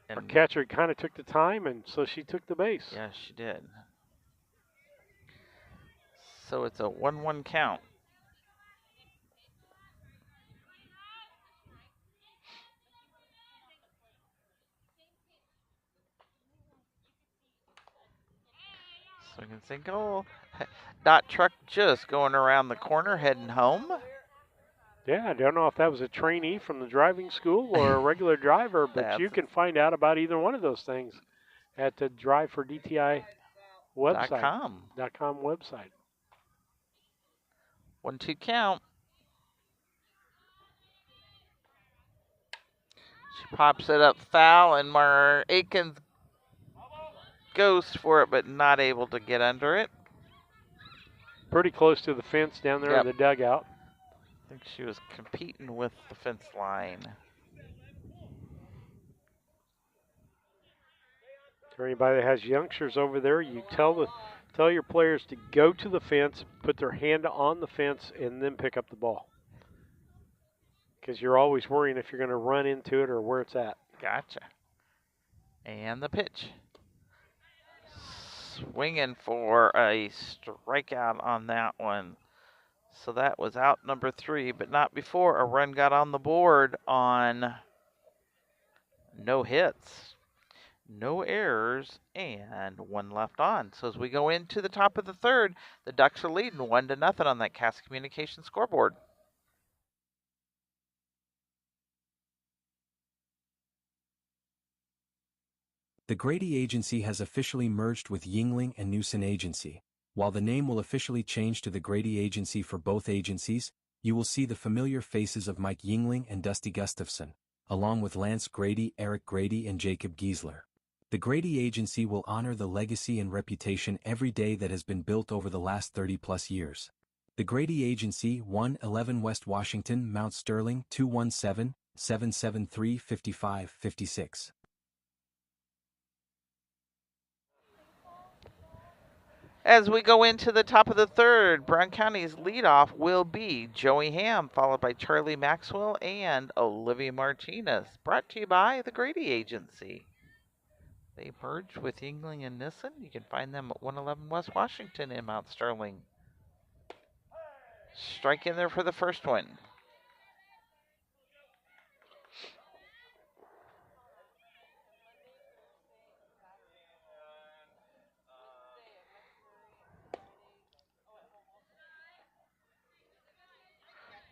our catcher kind of took the time, and so she took the base. Yes, she did. So it's a 1-1 count. Swing and single. Dot truck just going around the corner, heading home. Yeah, I don't know if that was a trainee from the driving school or a regular driver, but you can find out about either one of those things at the Drive for DTI website. .com website. 1-2 count. She pops it up foul, and Mar Aikens goes for it, but not able to get under it. Pretty close to the fence down there in the dugout. I think she was competing with the fence line. For anybody that has youngsters over there, you tell your players to go to the fence, put their hand on the fence, and then pick up the ball. Because you're always worrying if you're going to run into it or where it's at. Gotcha. And the pitch. Swinging for a strikeout on that one. So that was out number 3, but not before a run got on the board on no hits, no errors, and 1 left on. So as we go into the top of the 3rd, the Ducks are leading 1-0 on that Cass Communications scoreboard. The Grady Agency has officially merged with Yingling and Newson Agency. While the name will officially change to the Grady Agency for both agencies, you will see the familiar faces of Mike Yingling and Dusty Gustafson, along with Lance Grady, Eric Grady, and Jacob Giesler. The Grady Agency will honor the legacy and reputation every day that has been built over the last 30-plus years. The Grady Agency, 111 West Washington, Mount Sterling, 217-773-5556. As we go into the top of the 3rd, Brown County's leadoff will be Joey Ham, followed by Charlie Maxwell and Olivia Martinez. Brought to you by the Grady Agency. They merged with Yingling and Nissen. You can find them at 111 West Washington in Mount Sterling. Strike in there for the first one.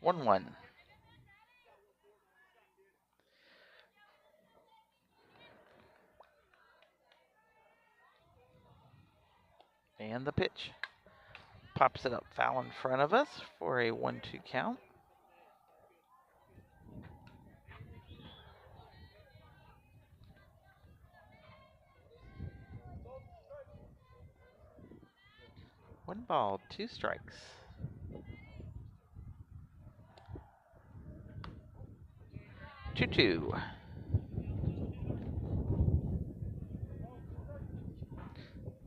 1-1. And the pitch. Pops it up foul in front of us for a 1-2 count. One ball, 2 strikes. Two.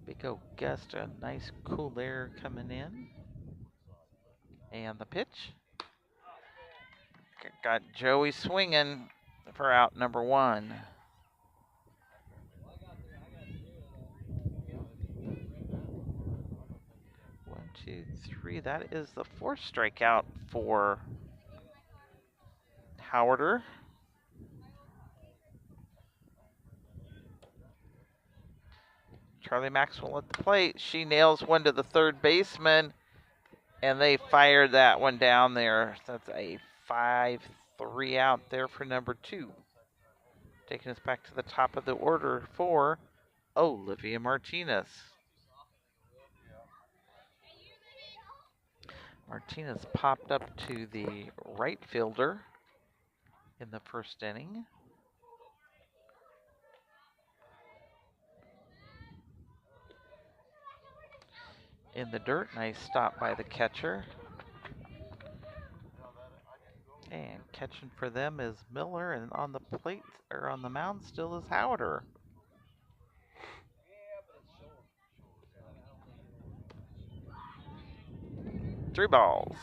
Big old gust of nice cool air coming in. And the pitch. Got Joey swinging for out number 1. 1, 2, 3. That is the 4th strikeout for Howarder. Charlie Maxwell at the plate. She nails one to the third baseman, and they fired that one down there. That's a 5-3 out there for number 2. Taking us back to the top of the order for Olivia Martinez. Martinez popped up to the right fielder in the first inning. In the dirt, nice stop by the catcher. And catching for them is Miller, and on the plate, or on the mound still is Howarder. Three balls.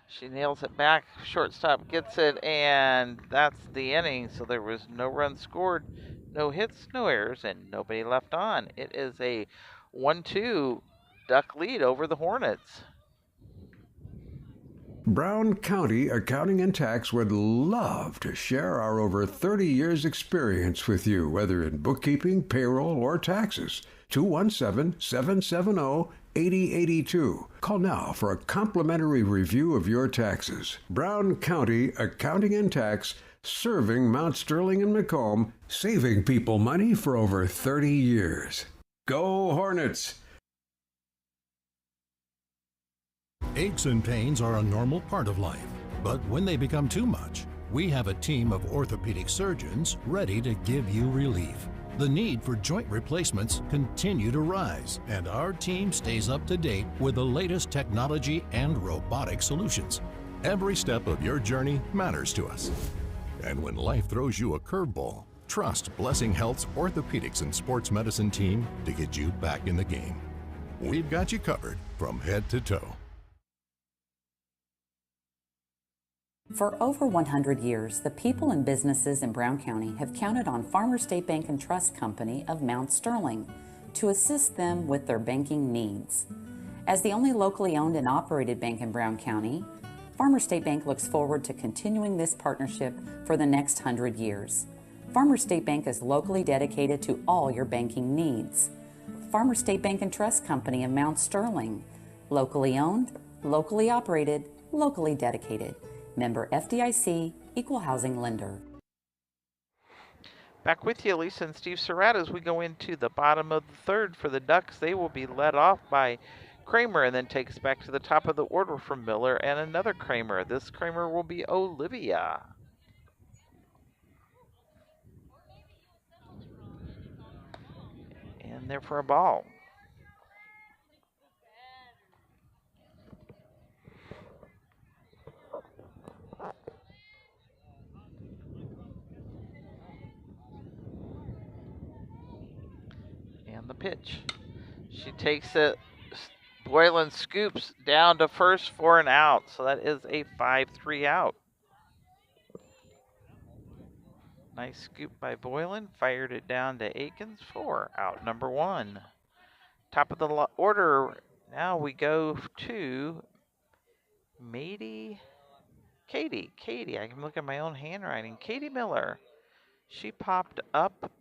She nails it back, shortstop gets it, and that's the inning. So there was no runs scored, no hits, no errors, and nobody left on. It is a 1-2 Duck lead over the Hornets. Brown County Accounting and Tax would love to share our over 30 years experience with you, whether in bookkeeping, payroll, or taxes. 217-770-8082. Call now for a complimentary review of your taxes. Brown County Accounting and Tax, serving Mount Sterling and Macomb, saving people money for over 30 years. Go Hornets! Aches and pains are a normal part of life, but when they become too much, we have a team of orthopedic surgeons ready to give you relief. The need for joint replacements continue to rise, and our team stays up to date with the latest technology and robotic solutions. Every step of your journey matters to us. And when life throws you a curveball, trust Blessing Health's orthopedics and sports medicine team to get you back in the game. We've got you covered from head to toe. For over 100 years, the people and businesses in Brown County have counted on Farmers State Bank and Trust Company of Mount Sterling to assist them with their banking needs. As the only locally owned and operated bank in Brown County, Farmers State Bank looks forward to continuing this partnership for the next 100 years. Farmers State Bank is locally dedicated to all your banking needs. Farmers State Bank and Trust Company of Mount Sterling, locally owned, locally operated, locally dedicated. Member FDIC, Equal Housing Lender. Back with you, Lisa and Steve Surratt, as we go into the bottom of the third for the Ducks. They will be led off by Kramer and then take us back to the top of the order from Miller and another Kramer. This Kramer will be Olivia. And there for a ball. And the pitch. She takes it. Boylan scoops down to first for an out. So that is a 5-3 out. Nice scoop by Boylan. Fired it down to Akins for out number 1. Top of the order. Now we go to Katie. I can look at my own handwriting. Katie Miller. She popped up,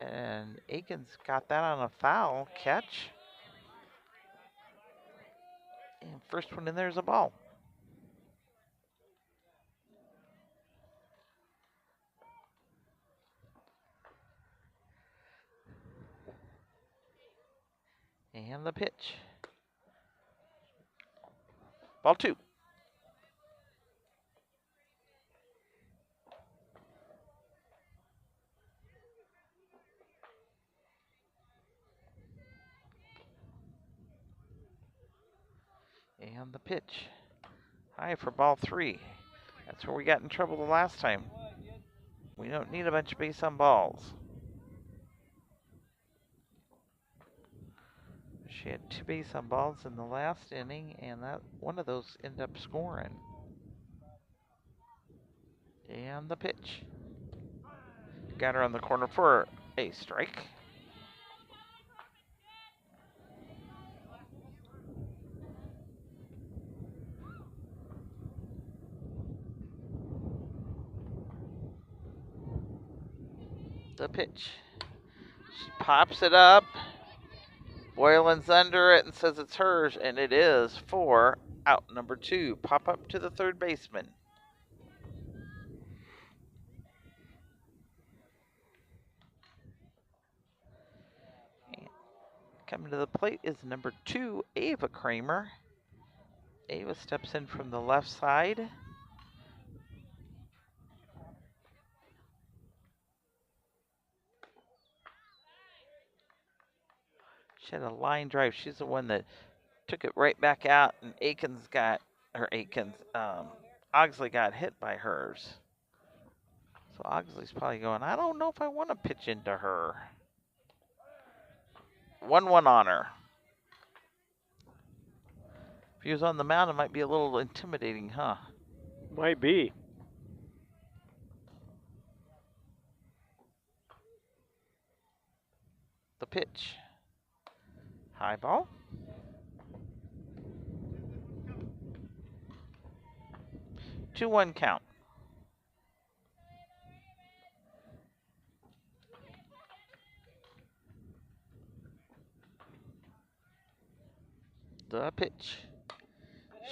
and Aikens got that on a foul catch. And first one in there is a ball. And the pitch. Ball 2. And the pitch. High for ball 3. That's where we got in trouble the last time. We don't need a bunch of base on balls. She had 2 base on balls in the last inning, and that one of those ended up scoring. And the pitch. Got her on the corner for a strike. The pitch. She pops it up. Boylan's under it and says it's hers, and it is for out number 2. Pop up to the third baseman. And coming to the plate is number 2, Ava Kramer. Ava steps in from the left side. She had a line drive. She's the one that took it right back out, and Ogsley got hit by hers. So Ogsley's probably going, I don't know if I want to pitch into her. 1-1 on her. If he was on the mound, it might be a little intimidating, huh? Might be. The pitch. High ball. Two 2-1 count. The pitch.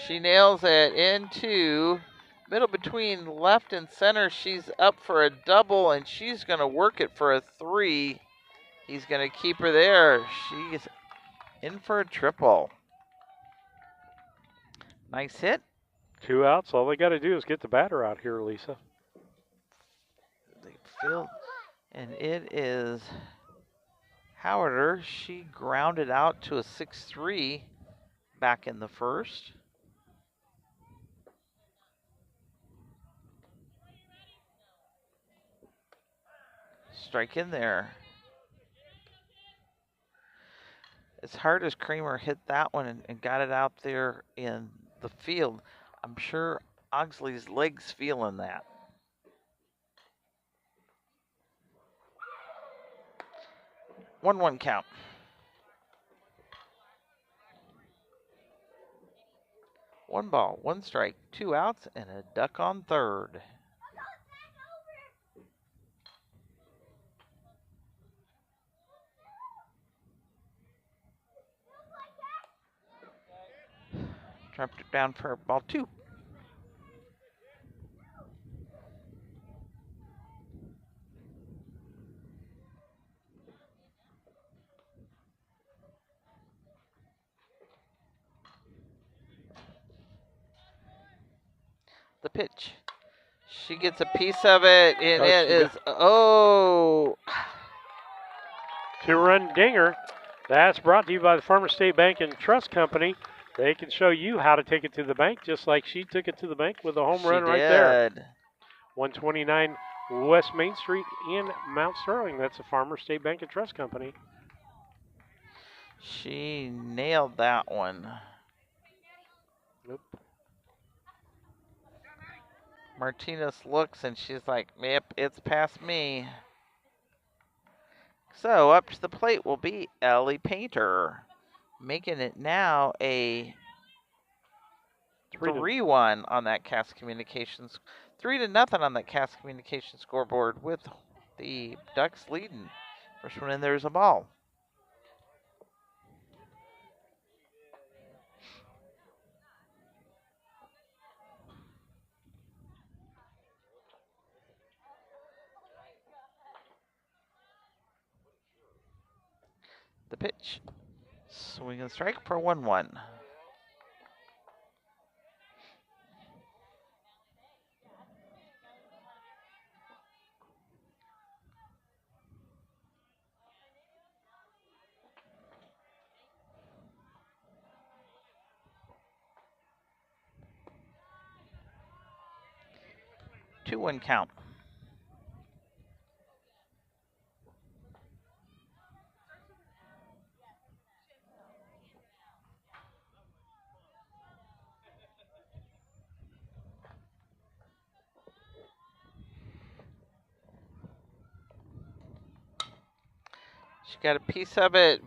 She nails it into middle between left and center. She's up for a double, and she's going to work it for a 3. He's going to keep her there. She's in for a triple. Nice hit. 2 outs. All they got to do is get the batter out here, Lisa. They filled, and it is Howarder. She grounded out to a 6-3 back in the first. Strike in there. As hard as Kramer hit that one and got it out there in the field, I'm sure Ogsley's legs feeling that. 1-1 count. One ball, one strike, 2 outs, and a duck on third. Dropped it down for ball 2. The pitch. She gets a piece of it, and it is, 2-run dinger. That's brought to you by the Farmer State Bank and Trust Company. They can show you how to take it to the bank, just like she took it to the bank with a home run right there. 129 West Main Street in Mount Sterling. That's the Farmer State Bank and Trust Company. She nailed that one. Nope. Martinez looks, and she's like, yep, it's past me. So up to the plate will be Ellie Painter, making it now a 3-1 on that Cass Communications. 3-0 on that Cass Communication scoreboard with the Ducks leading. First one in there is a ball. The pitch. Swing and strike for 1-1. Two-one count. She got a piece of it.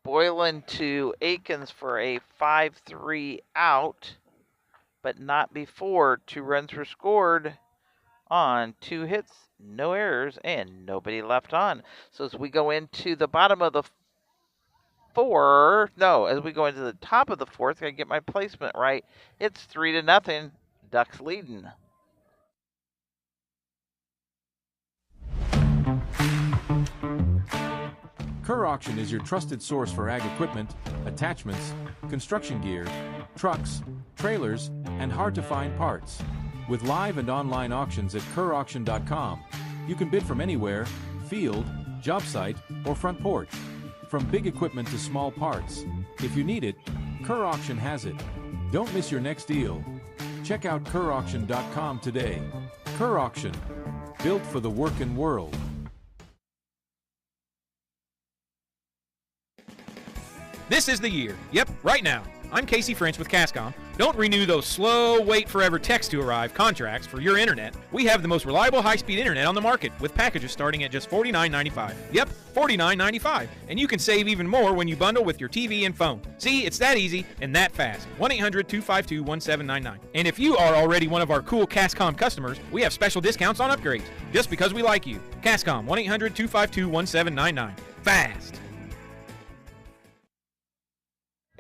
Boylan to Akins for a 5-3 out, but not before. 2 runs were scored on 2 hits, no errors, and nobody left on. So as we go into the bottom of the as we go into the top of the fourth, I get my placement right. It's 3-0, Ducks leading. Kerr Auction is your trusted source for ag equipment, attachments, construction gear, trucks, trailers, and hard-to-find parts. With live and online auctions at kerrauction.com, you can bid from anywhere, field, job site, or front porch. From big equipment to small parts. If you need it, Kerr Auction has it. Don't miss your next deal. Check out kerrauction.com today. Kerr Auction, built for the working world. This is the year. Yep, right now. I'm Casey French with Cascom. Don't renew those slow, wait forever text to arrive contracts for your internet. We have the most reliable high-speed internet on the market with packages starting at just $49.95. Yep, $49.95. And you can save even more when you bundle with your TV and phone. See, it's that easy and that fast. 1-800-252-1799. And if you are already one of our cool Cascom customers, we have special discounts on upgrades just because we like you. Cascom, 1-800-252-1799. Fast.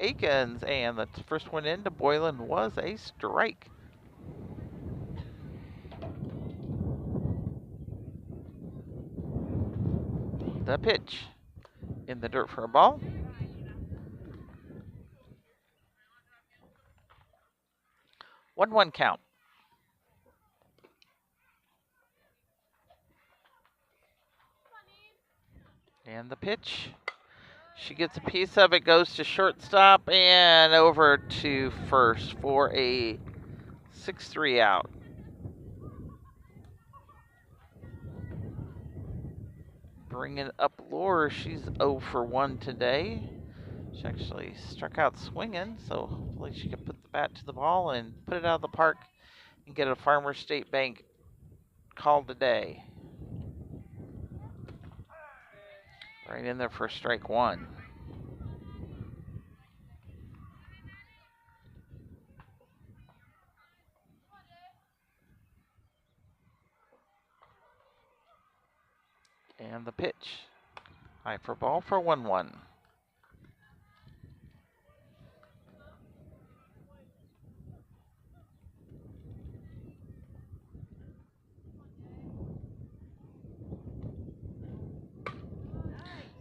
Akins, and the first one into Boylan was a strike. The pitch in the dirt for a ball. One count. And the pitch. She gets a piece of it, goes to shortstop and over to first for a 6-3 out. Bringing up Laura, she's 0 for 1 today. She actually struck out swinging, so hopefully she can put the bat to the ball and put it out of the park and get a Farmers State Bank call today. Right in there for strike 1. And the pitch. High for ball for 1-1.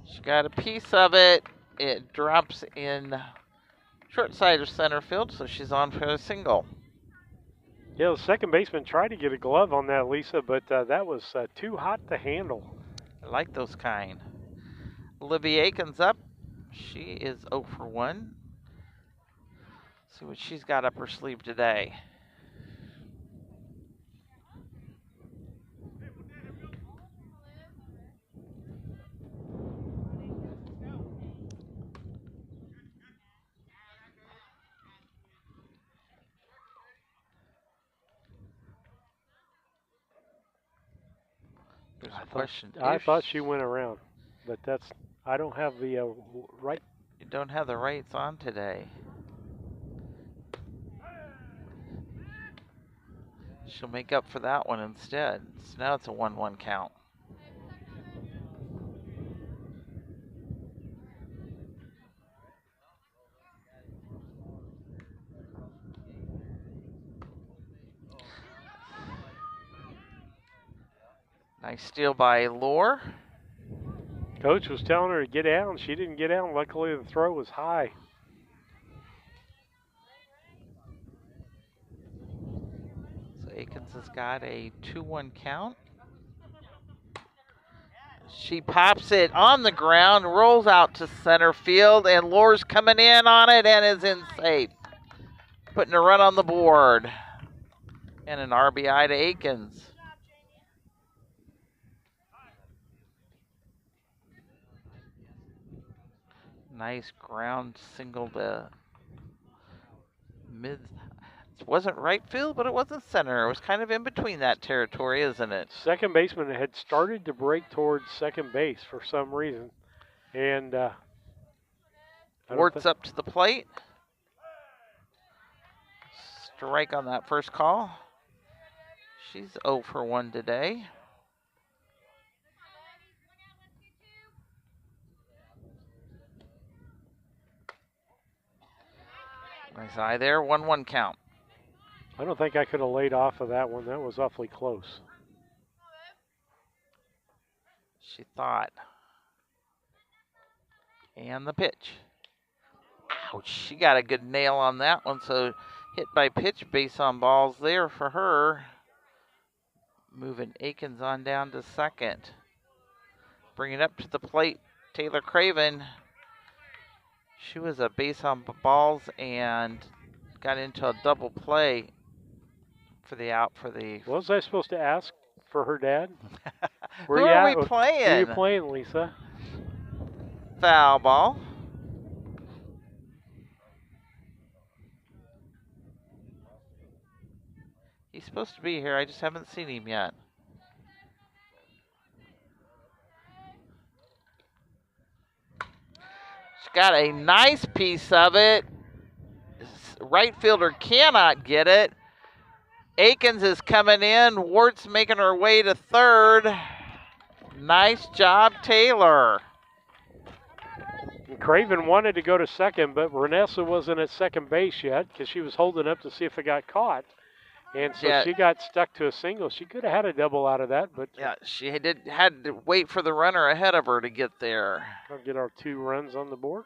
She got a piece of it. It drops in short side of center field, so she's on for a single. Yeah, the second baseman tried to get a glove on that, Lisa, but that was too hot to handle. I like those kind. Olivia Akins up. She is 0 for 1. See what she's got up her sleeve today. There's a question. I thought she went around, but I don't have the right. You don't have the rights on today. She'll make up for that one instead. So now it's a 1-1 count. Nice steal by Lore. Coach was telling her to get down. She didn't get down. Luckily, the throw was high. So Akins has got a 2-1 count. She pops it on the ground, rolls out to center field, and Lore's coming in on it and is in safe. Putting a run on the board. And an RBI to Akins. Nice ground single to mid. It wasn't right field, but it wasn't center. It was kind of in between that territory, isn't it? Second baseman had started to break towards second base for some reason. And Wart's up to the plate. Strike on that first call. She's 0 for 1 today. Nice eye there, 1-1 count. I don't think I could have laid off of that one. That was awfully close. She thought. And the pitch. Ouch, she got a good nail on that one, so hit by pitch, base on balls there for her. Moving Akins on down to second. Bringing it up to the plate, Taylor Craven. She was a base on balls and got into a double play for the out for the... What was I supposed to ask for her dad? Who are we playing? Who are you playing, Lisa? Foul ball. He's supposed to be here. I just haven't seen him yet. She's got a nice piece of it. Right fielder cannot get it. Akins is coming in. Wart's making her way to third. Nice job, Taylor. And Craven wanted to go to second, but Renessa wasn't at second base yet because she was holding up to see if it got caught. And so she got stuck to a single. She could have had a double out of that, but yeah, she had to wait for the runner ahead of her to get there. I'll get our 2 runs on the board.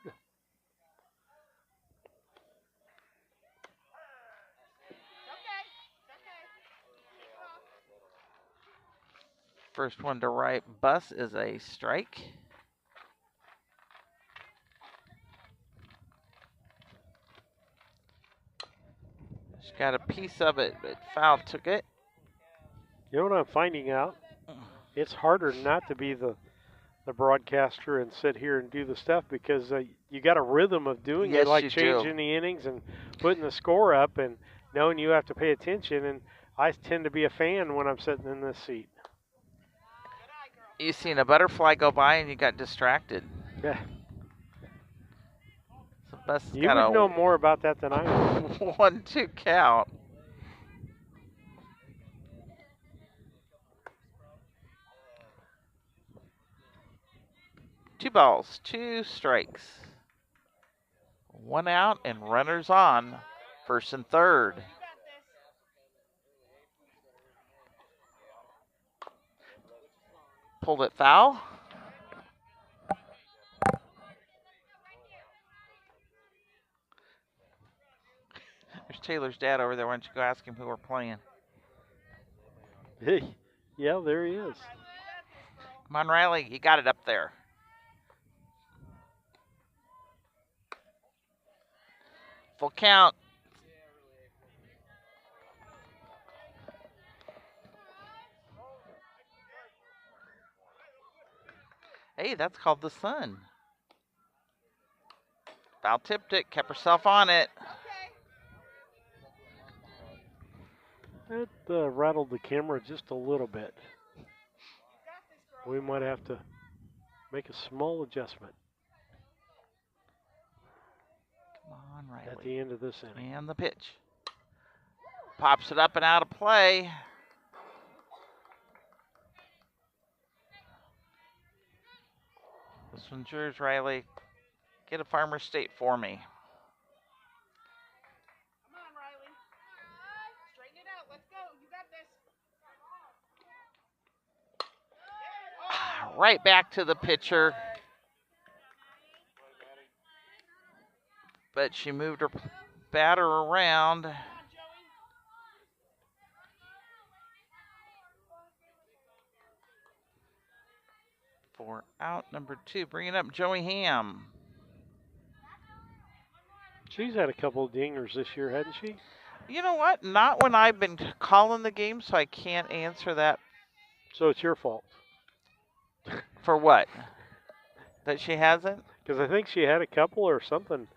First one to right bus is a strike. She got a piece of it, but foul took it. You know what I'm finding out? It's harder not to be the broadcaster and sit here and do the stuff because you got a rhythm of doing it, like changing the innings and putting the score up and knowing you have to pay attention. And I tend to be a fan when I'm sitting in this seat. You seen a butterfly go by and you got distracted. Yeah. You would know more about that than I do. 1-2 count. Two balls, 2 strikes. 1 out and runners on, first and third. Pulled it foul. There's Taylor's dad over there. Why don't you go ask him who we're playing? Hey, yeah, there he is. Come on, Riley. You got it up there. Full count. Hey, that's called the sun. Foul tipped it, kept herself on it. That rattled the camera just a little bit. We might have to make a small adjustment. Come on, Riley. At the end of this inning. And the pitch. Pops it up and out of play. This one's yours, Riley. Get a Farmer State for me. Come on, Riley. Straighten it out. Let's go. You got this. Right back to the pitcher. But she moved her batter around. For out number 2, bringing up Joey Ham. She's had a couple of dingers this year, hasn't she? You know what? Not when I've been calling the game, so I can't answer that. So it's your fault. For what? That she hasn't? Because I think she had a couple or something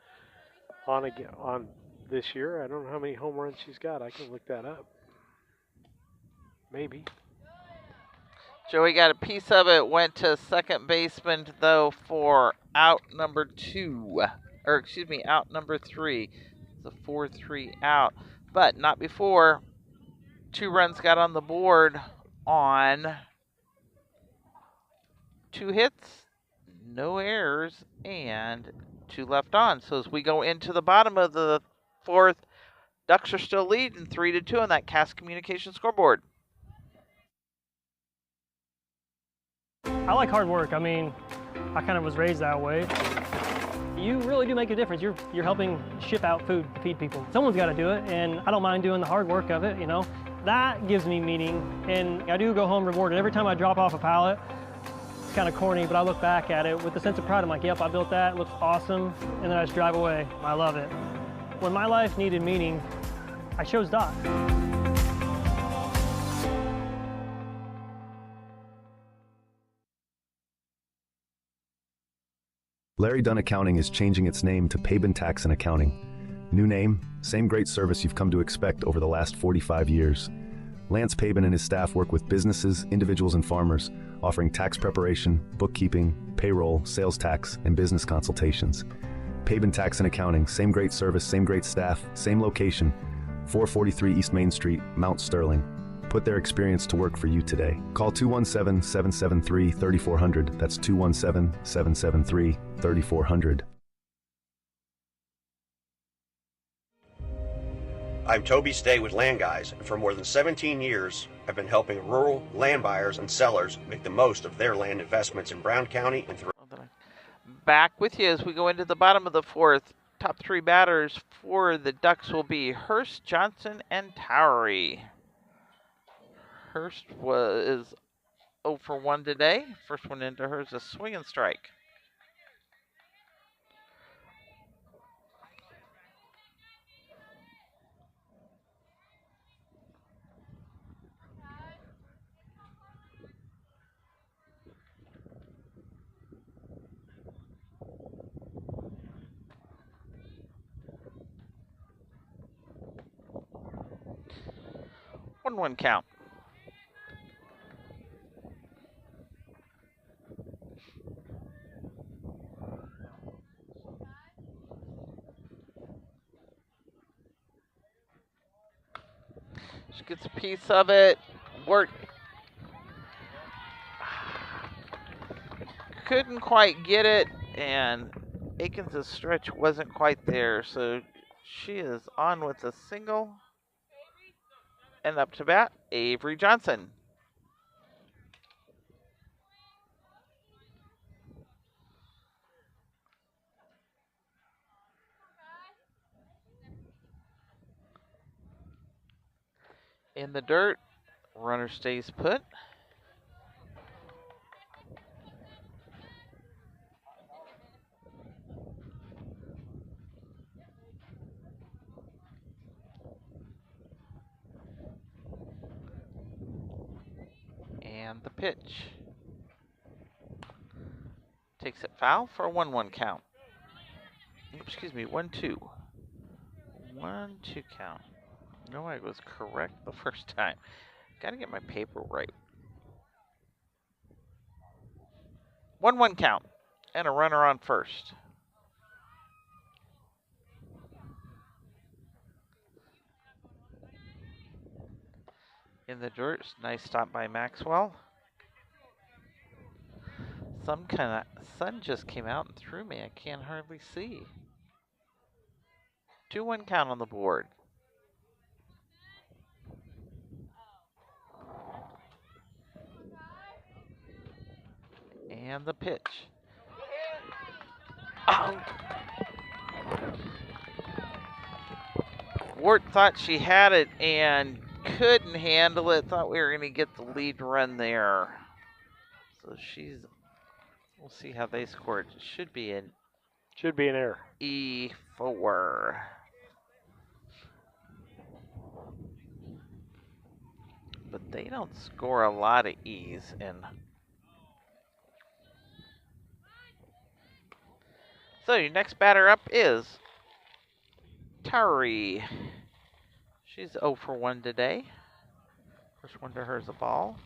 on this year. I don't know how many home runs she's got. I can look that up. Maybe. Joey got a piece of it. Went to second baseman, though, for out number 2. Or, excuse me, out number 3. It's a 4-3 out. But not before 2 runs got on the board on 2 hits, no errors, and 2 left on. So as we go into the bottom of the 4th, Ducks are still leading 3-2 on that Cass Communications scoreboard. I like hard work. I mean, I kind of was raised that way. You really do make a difference. You're helping ship out food to feed people. Someone's got to do it, and I don't mind doing the hard work of it, you know. That gives me meaning, and I do go home rewarded. Every time I drop off a pallet, it's kind of corny, but I look back at it with a sense of pride. I'm like, yep, I built that, it looks awesome, and then I just drive away. I love it. When my life needed meaning, I chose Doc. Larry Dunn Accounting is changing its name to Pabin Tax and Accounting. New name, same great service you've come to expect over the last 45 years. Lance Pabin and his staff work with businesses, individuals, and farmers, offering tax preparation, bookkeeping, payroll, sales tax, and business consultations. Pabin Tax and Accounting, same great service, same great staff, same location, 443 East Main Street, Mount Sterling. Put their experience to work for you today. Call 217-773-3400. That's 217-773-3400. I'm Toby Stay with Land Guys, and for more than 17 years, I've been helping rural land buyers and sellers make the most of their land investments in Brown County and throughout. Back with you as we go into the bottom of the 4th. Top 3 batters for the Ducks will be Hurst, Johnson, and Towery. Hurst is 0 for 1 today. First one into her is a swing and strike. One count. She gets a piece of it. Work. Couldn't quite get it, and Aikens' stretch wasn't quite there, so she is on with a single. And up to bat, Avery Johnson. In the dirt, runner stays put. And the pitch. Takes it foul for a 1-1 count. Excuse me, 1-2. 1-2 count. No, I was correct the first time. Gotta get my paper right. 1-1 count. And a runner on first. in the dirt. Nice stop by Maxwell. Some kind of sun just came out and threw me. I can't hardly see. 2-1 count on the board. And the pitch. Oh. Ward thought she had it and couldn't handle it. Thought we were going to get the lead run there. So we'll see how they scored. It should be an error. E4. But they don't score a lot of E's in. So your next batter up is Tari. She's 0 for 1 today. First one to her is a ball.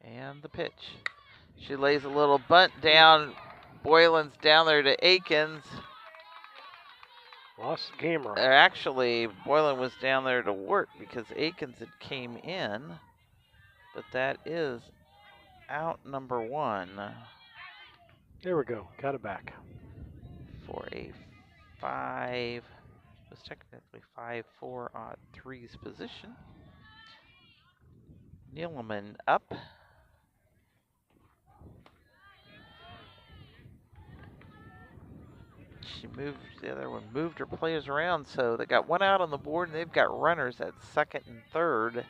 And the pitch. She lays a little bunt down. Boylan's down there to Akins. Lost the camera. Actually, Boylan was down there to work because Akins had came in. But that is out number 1. There we go. Got it back. For a 5. It was technically 5-4 odd 3's position. Neeleman up. The other one moved her players around, so they got one out on the board, and they've got runners at second and third.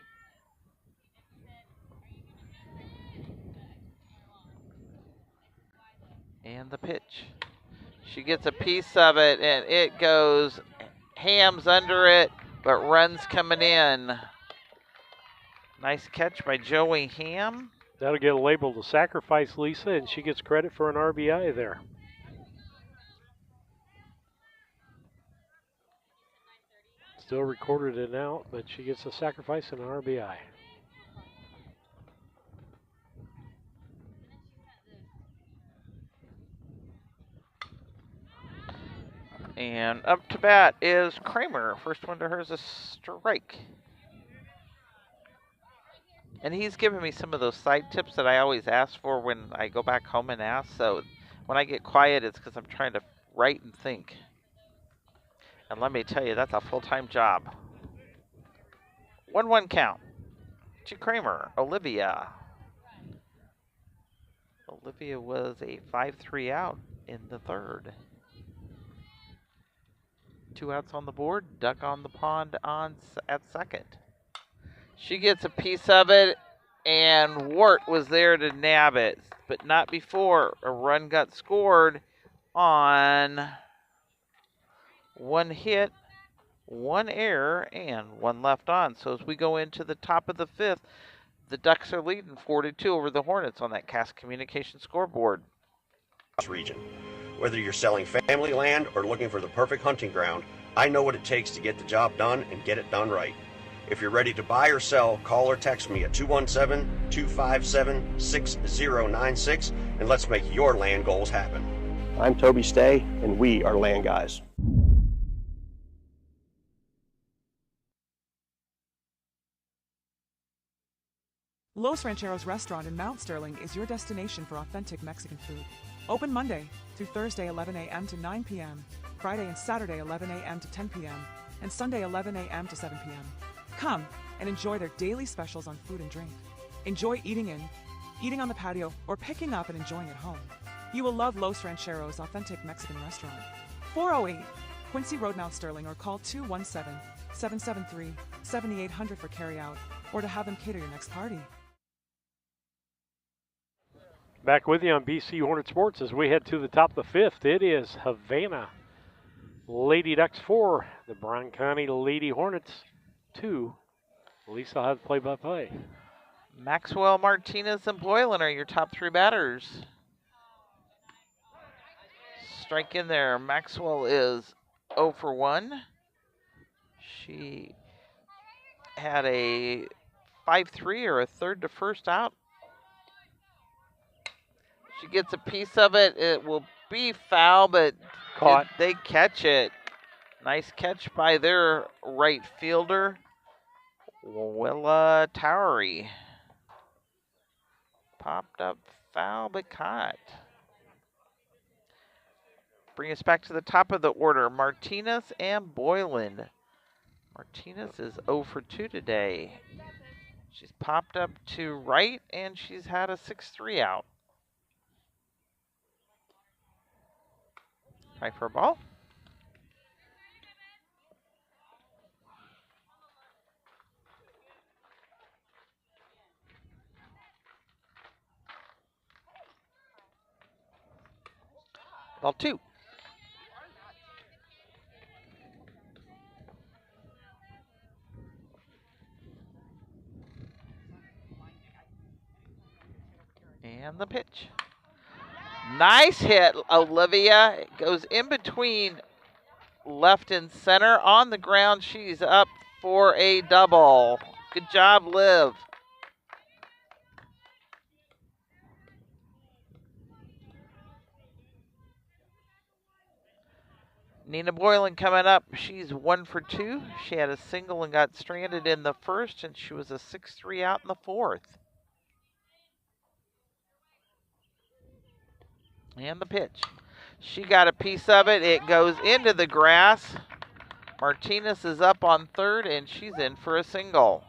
And the pitch. She gets a piece of it, and it goes hams under it, but runs coming in. Nice catch by Joey Ham. That'll get labeled a sacrifice, Lisa, and she gets credit for an RBI there. Still recorded it out, but she gets a sacrifice and an RBI. And up to bat is Kramer. First one to her is a strike. And he's giving me some of those side tips that I always ask for when I go back home and ask. So when I get quiet, it's because I'm trying to write and think. And let me tell you, that's a full-time job. 1-1 count to Kramer. Olivia. Olivia was a 5-3 out in the third. 2 outs on the board. Duck on the pond at second. She gets a piece of it, and Wart was there to nab it, but not before a run got scored on 1 hit, 1 error, and 1 left on. So as we go into the top of the 5th, the Ducks are leading 4-2 over the Hornets on that Cass Communication scoreboard. Region. Whether you're selling family land or looking for the perfect hunting ground, I know what it takes to get the job done and get it done right. If you're ready to buy or sell, call or text me at 217-257-6096 and let's make your land goals happen. I'm Toby Stay, and we are Land Guys. Los Rancheros Restaurant in Mount Sterling is your destination for authentic Mexican food. Open Monday through Thursday 11 a.m. to 9 p.m., Friday and Saturday 11 a.m. to 10 p.m., and Sunday 11 a.m. to 7 p.m. Come and enjoy their daily specials on food and drink. Enjoy eating in, eating on the patio, or picking up and enjoying at home. You will love Los Rancheros Authentic Mexican Restaurant. 408 Quincy Road, Mount Sterling, or call 217-773-7800 for carryout or to have them cater your next party. Back with you on BC Hornet Sports as we head to the top of the 5th. It is Havana Lady Ducks 4, the Brown County Lady Hornets 2. Lisa will have play-by-play. Maxwell, Martinez, and Boylan are your top 3 batters. Strike in there. Maxwell is 0 for 1. She had a 5-3 or a third to first out. She gets a piece of it. It will be foul, but Caught. they catch it. Nice catch by their right fielder, Willa Towery. Popped up foul, but caught. Bring us back to the top of the order. Martinez and Boylan. Martinez is 0 for 2 today. She's popped up to right, and she's had a 6-3 out. Try for a ball. Ball 2. And the pitch. Nice hit, Olivia. It goes in between left and center. On the ground, she's up for a double. Good job, Liv. Nina Boylan coming up. She's 1 for 2. She had a single and got stranded in the first, and she was a 6-3 out in the fourth. And the pitch. She got a piece of it. It goes into the grass. Martinez is up on third, and she's in for a single.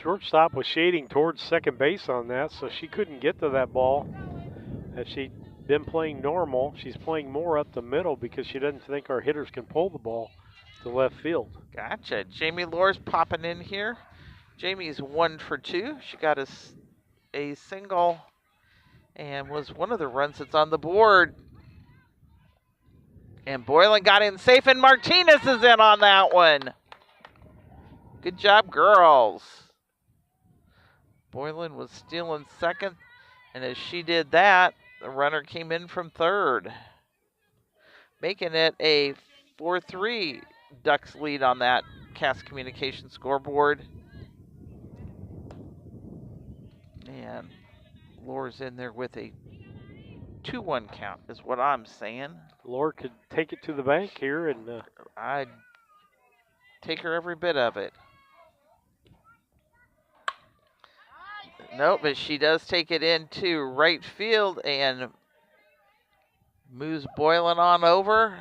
Shortstop was shading towards second base on that, so she couldn't get to that ball. Had she been playing normal, she's playing more up the middle because she doesn't think our hitters can pull the ball to left field. Gotcha. Jamie Lohr's popping in here. Jamie's 1 for 2. She got a single and was one of the runs that's on the board. And Boylan got in safe, and Martinez is in on that one. Good job, girls. Boylan was stealing second, and as she did that, the runner came in from third, making it a 4-3 Ducks lead on that Cass Communication scoreboard. And Laura's in there with a 2-1 count is what I'm saying. Laura could take it to the bank here, and I'd take her every bit of it. Nope, but she does take it into right field and moves Boylan on over.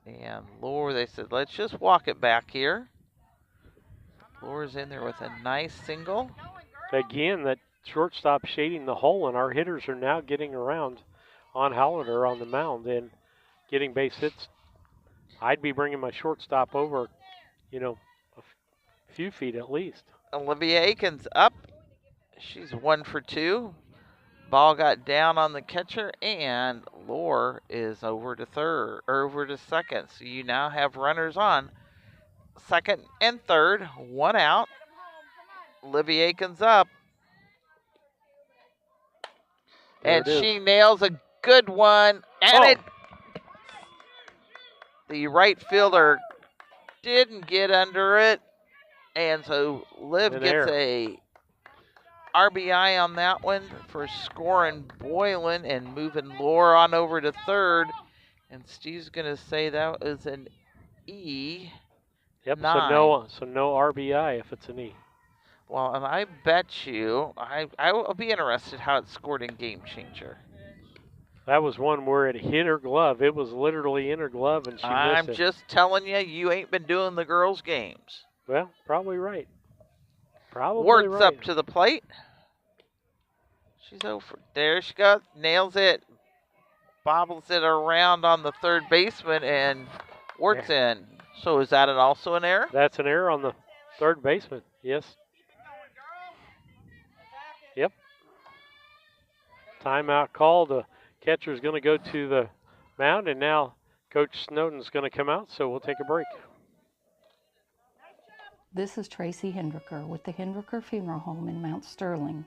And Laura, they said, let's just walk it back here. Laura's in there with a nice single. Again, that shortstop shading the hole, and our hitters are now getting around on Hollander on the mound and getting base hits. I'd be bringing my shortstop over, a few feet at least. Olivia Aikens up. She's 1 for 2. Ball got down on the catcher, and Laura is over to second. So you now have runners on second and third, 1 out. Olivia Aikens up. And she nails a good one. And the right fielder didn't get under it. And so Liv gets a RBI on that one for scoring Boylan and moving Laura on over to third. And Steve's going to say that was an E. Yep, 9. so no RBI if it's an E. Well, and I bet you, I will be interested how it scored in Game Changer. That was one where it hit her glove. It was literally in her glove, and she missed it. I'm just telling you, you ain't been doing the girls' games. Well, probably right. Probably Wart's right. up to the plate. She's over. There she goes. Nails it. Bobbles it around on the third baseman, and Wart's in. So is that also an error? That's an error on the third baseman, yes. Yep. Timeout call. The catcher's going to go to the mound, and now Coach Snowden's going to come out, so we'll take a break. This is Tracy Hendricker with the Hendricker Funeral Home in Mount Sterling.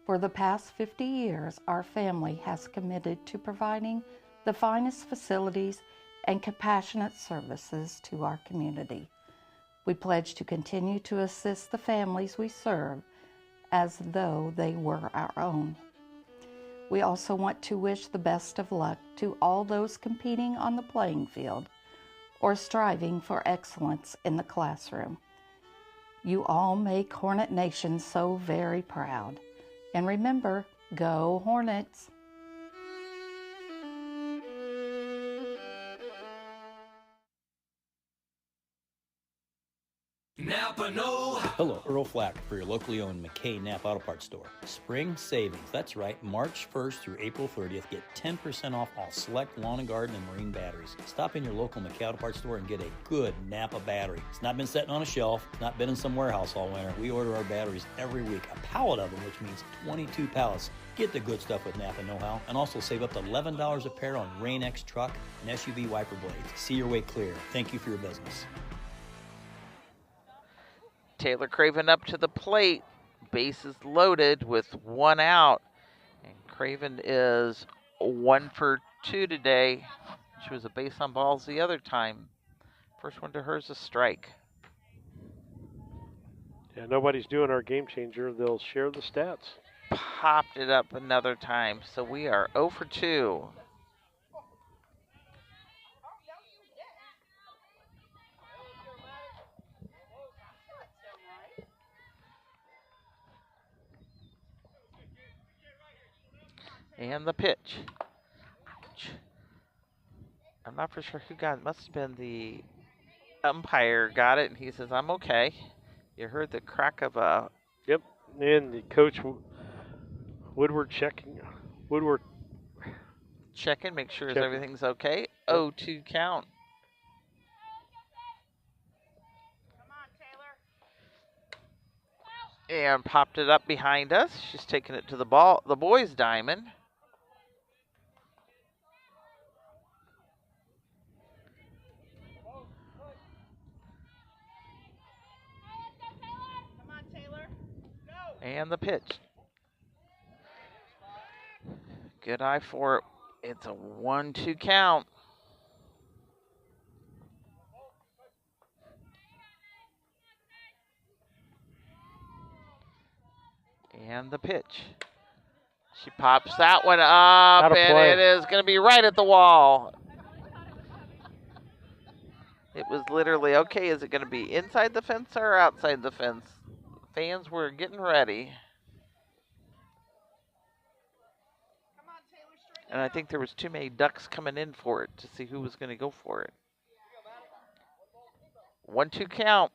For the past 50 years, our family has committed to providing the finest facilities and compassionate services to our community. We pledge to continue to assist the families we serve as though they were our own. We also want to wish the best of luck to all those competing on the playing field or striving for excellence in the classroom. You all make Hornet Nation so very proud. And remember, go Hornets! Napa Know. Hello, Earl Flack for your locally owned McKay Napa Auto Parts store. Spring savings. That's right. March 1st through April 30th, get 10% off all select lawn and garden and marine batteries. Stop in your local McKay Auto Parts store and get a good Napa battery. It's not been sitting on a shelf. It's not been in some warehouse all winter. We order our batteries every week. A pallet of them, which means 22 pallets. Get the good stuff with Napa Know-How and also save up to $11 a pair on Rain-X truck and SUV wiper blades. See your way clear. Thank you for your business. Taylor Craven up to the plate. Bases loaded with 1 out. And Craven is 1 for 2 today. She was a base on balls the other time. First one to her is a strike. Yeah, nobody's doing our game changer. They'll share the stats. Popped it up another time. So we are 0 for 2. And the pitch. Ouch. I'm not for sure who got it. Must have been the umpire got it, and he says, I'm okay. You heard the crack of a... Yep, and the coach, Woodward checking, make sure everything's okay. 0-2 count. And popped it up behind us. She's taking it to the boys' diamond. And the pitch. Good eye for it. It's a 1-2 count. And the pitch. She pops that one up, and it is going to be right at the wall. It was literally, okay, is it going to be inside the fence or outside the fence? Fans were getting ready. And I think there was too many ducks coming in for it to see who was going to go for it. 1-2 count.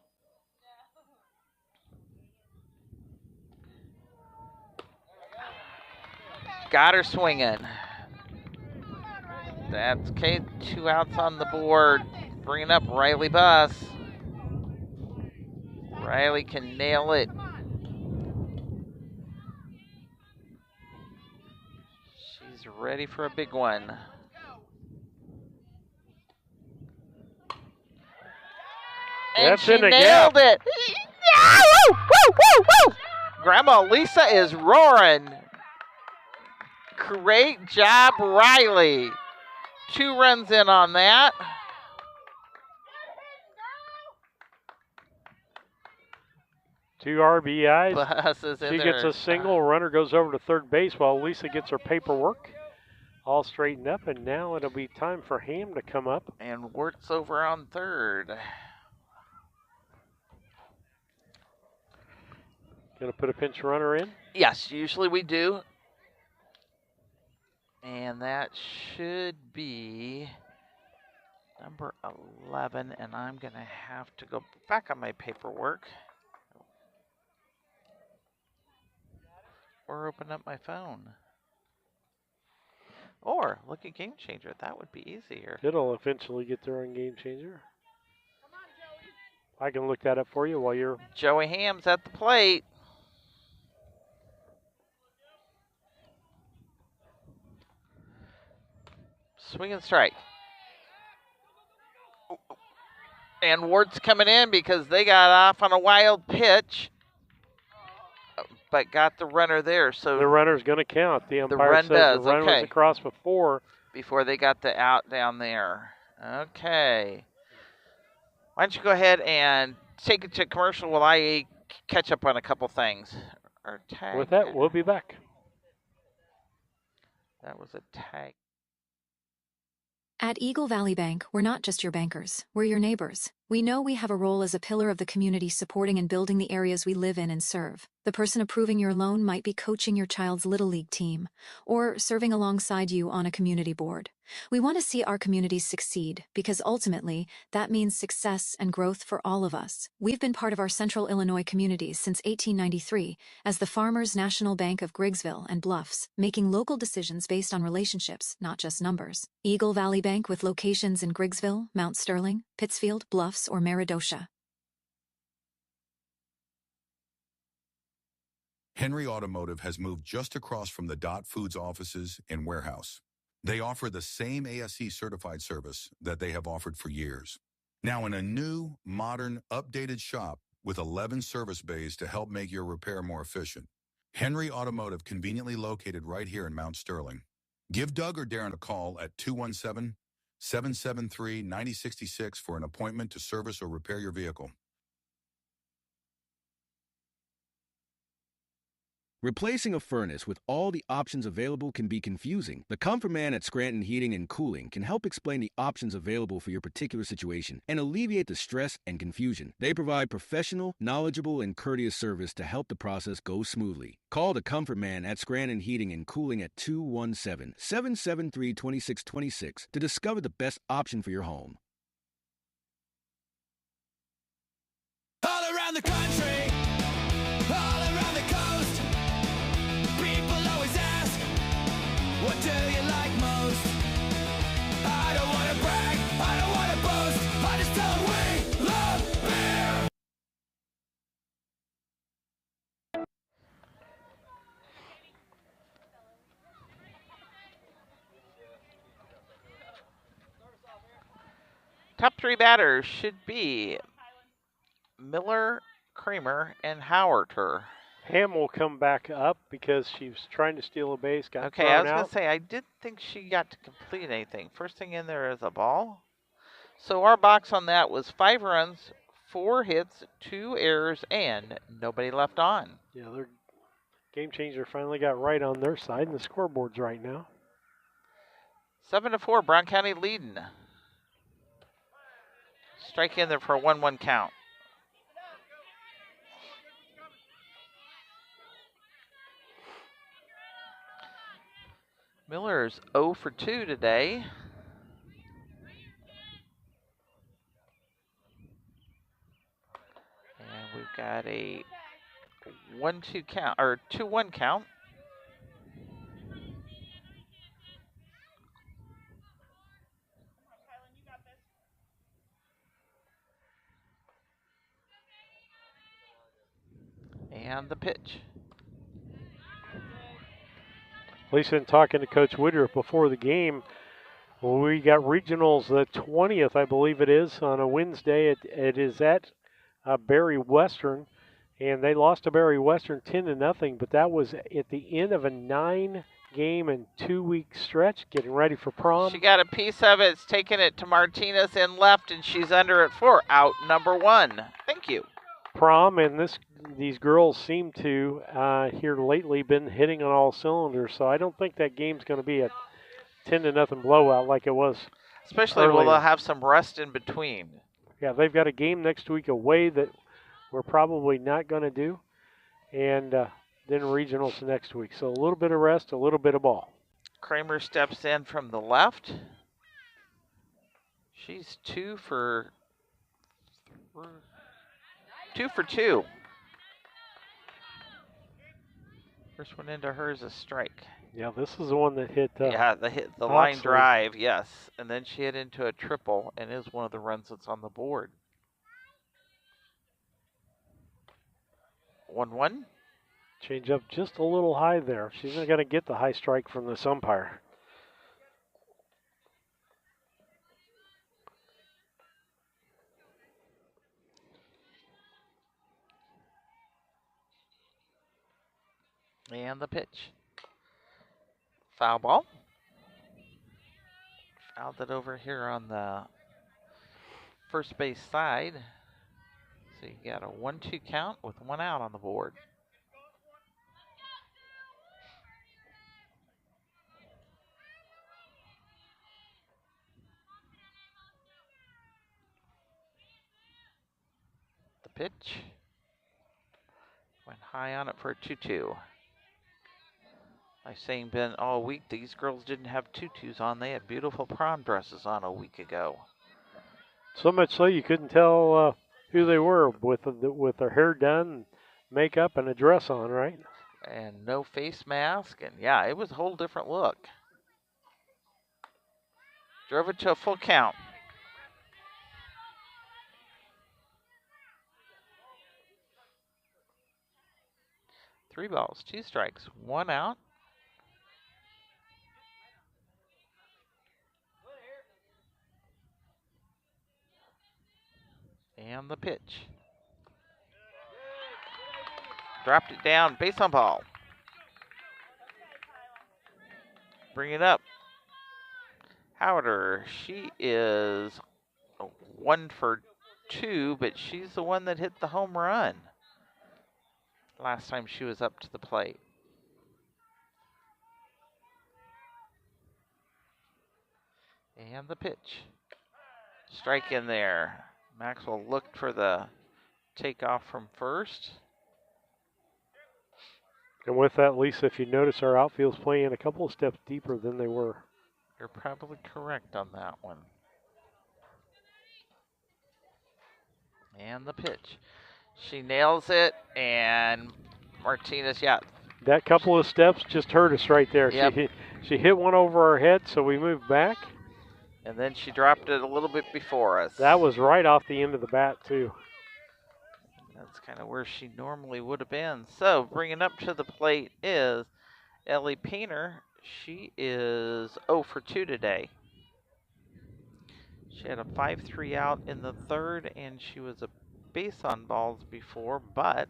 Got her swinging. That's okay. 2 outs on the board. Bringing up Riley Buss. Riley can nail it. She's ready for a big one. And she nailed it. Yeah! Woo, woo, woo, woo. Grandma Lisa is roaring. Great job, Riley. 2 runs in on that. Two RBIs. She gets a single. Runner goes over to third base while Lisa gets her paperwork all straightened up. And now it'll be time for Ham to come up. And Wirtz over on third. Going to put a pinch runner in? Yes, usually we do. And that should be number 11. And I'm going to have to go back on my paperwork. Or open up my phone. Or look at Game Changer. That would be easier. It'll eventually get there on Game Changer. I can look that up for you while you're... Joey Ham's at the plate. Swing and strike. And Ward's coming in because they got off on a wild pitch. But got the runner there. So the runner's going to count. The umpire run says does. the runner was across before they got the out down there. Okay. Why don't you go ahead and take it to commercial while I catch up on a couple things. With that, we'll be back. That was a tag. At Eagle Valley Bank, we're not just your bankers, we're your neighbors. We know we have a role as a pillar of the community supporting and building the areas we live in and serve. The person approving your loan might be coaching your child's Little League team or serving alongside you on a community board. We want to see our communities succeed because ultimately, that means success and growth for all of us. We've been part of our central Illinois communities since 1893 as the Farmers National Bank of Griggsville and Bluffs, making local decisions based on relationships, not just numbers. Eagle Valley Bank with locations in Griggsville, Mount Sterling, Pittsfield, Bluffs, or Meridosha. Henry Automotive has moved just across from the Dot Foods offices and warehouse. They offer the same ASE certified service that they have offered for years. Now in a new, modern, updated shop with 11 service bays to help make your repair more efficient. Henry Automotive, conveniently located right here in Mount Sterling. Give Doug or Darren a call at 217-773-9066 for an appointment to service or repair your vehicle. Replacing a furnace with all the options available can be confusing. The Comfort Man at Scranton Heating and Cooling can help explain the options available for your particular situation and alleviate the stress and confusion. They provide professional, knowledgeable, and courteous service to help the process go smoothly. Call the Comfort Man at Scranton Heating and Cooling at 217-773-2626 to discover the best option for your home. All around the country, all around the coast, people always ask, what do you like most? I don't want to brag, I don't want to boast, I just tell them we love beer. Top three batters should be Miller, Kramer, and Howerter. Ham will come back up because she was trying to steal a base, got Okay, thrown I was going out. to say, I didn't think she got to complete anything. First thing in there is a ball. So our box on that was 5 runs, 4 hits, 2 errors, and nobody left on. Yeah, their game changer finally got right on their side, and the scoreboard's right now. 7-4, Brown County leading. Strike in there for a 1-1 count. Miller's 0 for 2 today. And we've got a 1-2 count, or 2-1 count. And the pitch. Lisa, in talking to Coach Woodruff before the game, we got regionals the 20th, I believe it is, on a Wednesday. It is at Barry Western, and they lost to Barry Western 10-0, but that was at the end of a 9-game and 2-week stretch, getting ready for prom. She got a piece of it. It's taking it to Martinez in left, and she's under at 4. Out number 1. Thank you. Prom, and these girls seem to here lately been hitting on all cylinders, so I don't think that game's going to be a 10-0 blowout like it was. Especially when they'll have some rest in between. Yeah, they've got a game next week away that we're probably not going to do, and then regionals next week. So a little bit of rest, a little bit of ball. Kramer steps in from the left. She's 2 for 2. First one into her is a strike. Yeah, this is the one that hit. The line drive, yes, and then she hit into a triple, and is one of the runs that's on the board. 1-1. Change up just a little high there. She's not going to get the high strike from this umpire. And the pitch. Foul ball. Fouled it over here on the first base side. So you got a 1-2 count with 1 out on the board. pitch. Went high on it for a 2-2. I've saying Ben all week, these girls didn't have tutus on. They had beautiful prom dresses on a week ago. So much so you couldn't tell who they were with their hair done, makeup, and a dress on, right? And no face mask, and yeah, it was a whole different look. Drove it to a full count. Three balls, two strikes, one out. And the pitch. Dropped it down, base on ball. Bring it up. Howder, she is 1 for 2, but she's the one that hit the home run last time she was up to the plate. And the pitch. Strike in there. Maxwell looked for the takeoff from first. And with that, Lisa, if you notice, our outfield's playing a couple of steps deeper than they were. You're probably correct on that one. And the pitch. She nails it, and Martinez, yeah. That couple of steps just hurt us right there. Yep. She hit one over our head, so we moved back. And then she dropped it a little bit before us. That was right off the end of the bat, too. That's kind of where she normally would have been. So bringing up to the plate is Ellie Painter. She is 0 for 2 today. She had a 5-3 out in the third, and she was a base on balls before, but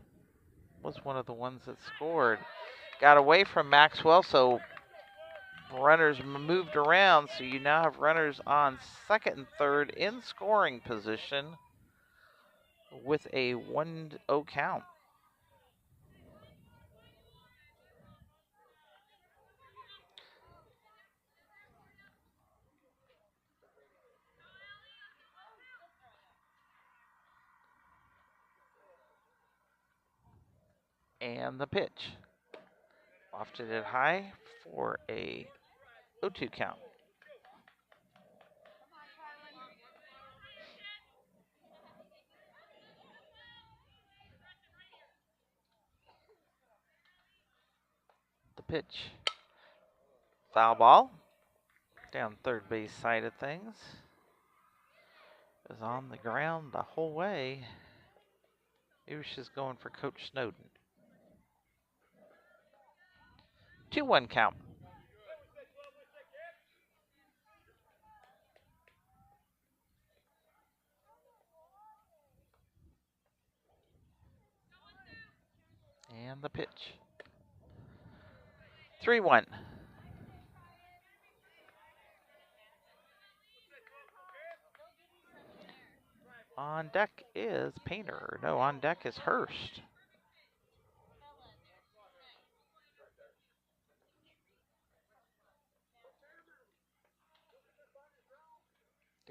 was one of the ones that scored. Got away from Maxwell, so runners moved around, so you now have runners on second and third in scoring position with a 1-0 count. And the pitch. Lofted it high for a 0-2 count. The pitch. Foul ball. Down third base side of things. Is on the ground the whole way. Maybe she's going for Coach Snowden. 2-1 count. And the pitch. 3-1. On deck is Painter. No, on deck is Hurst.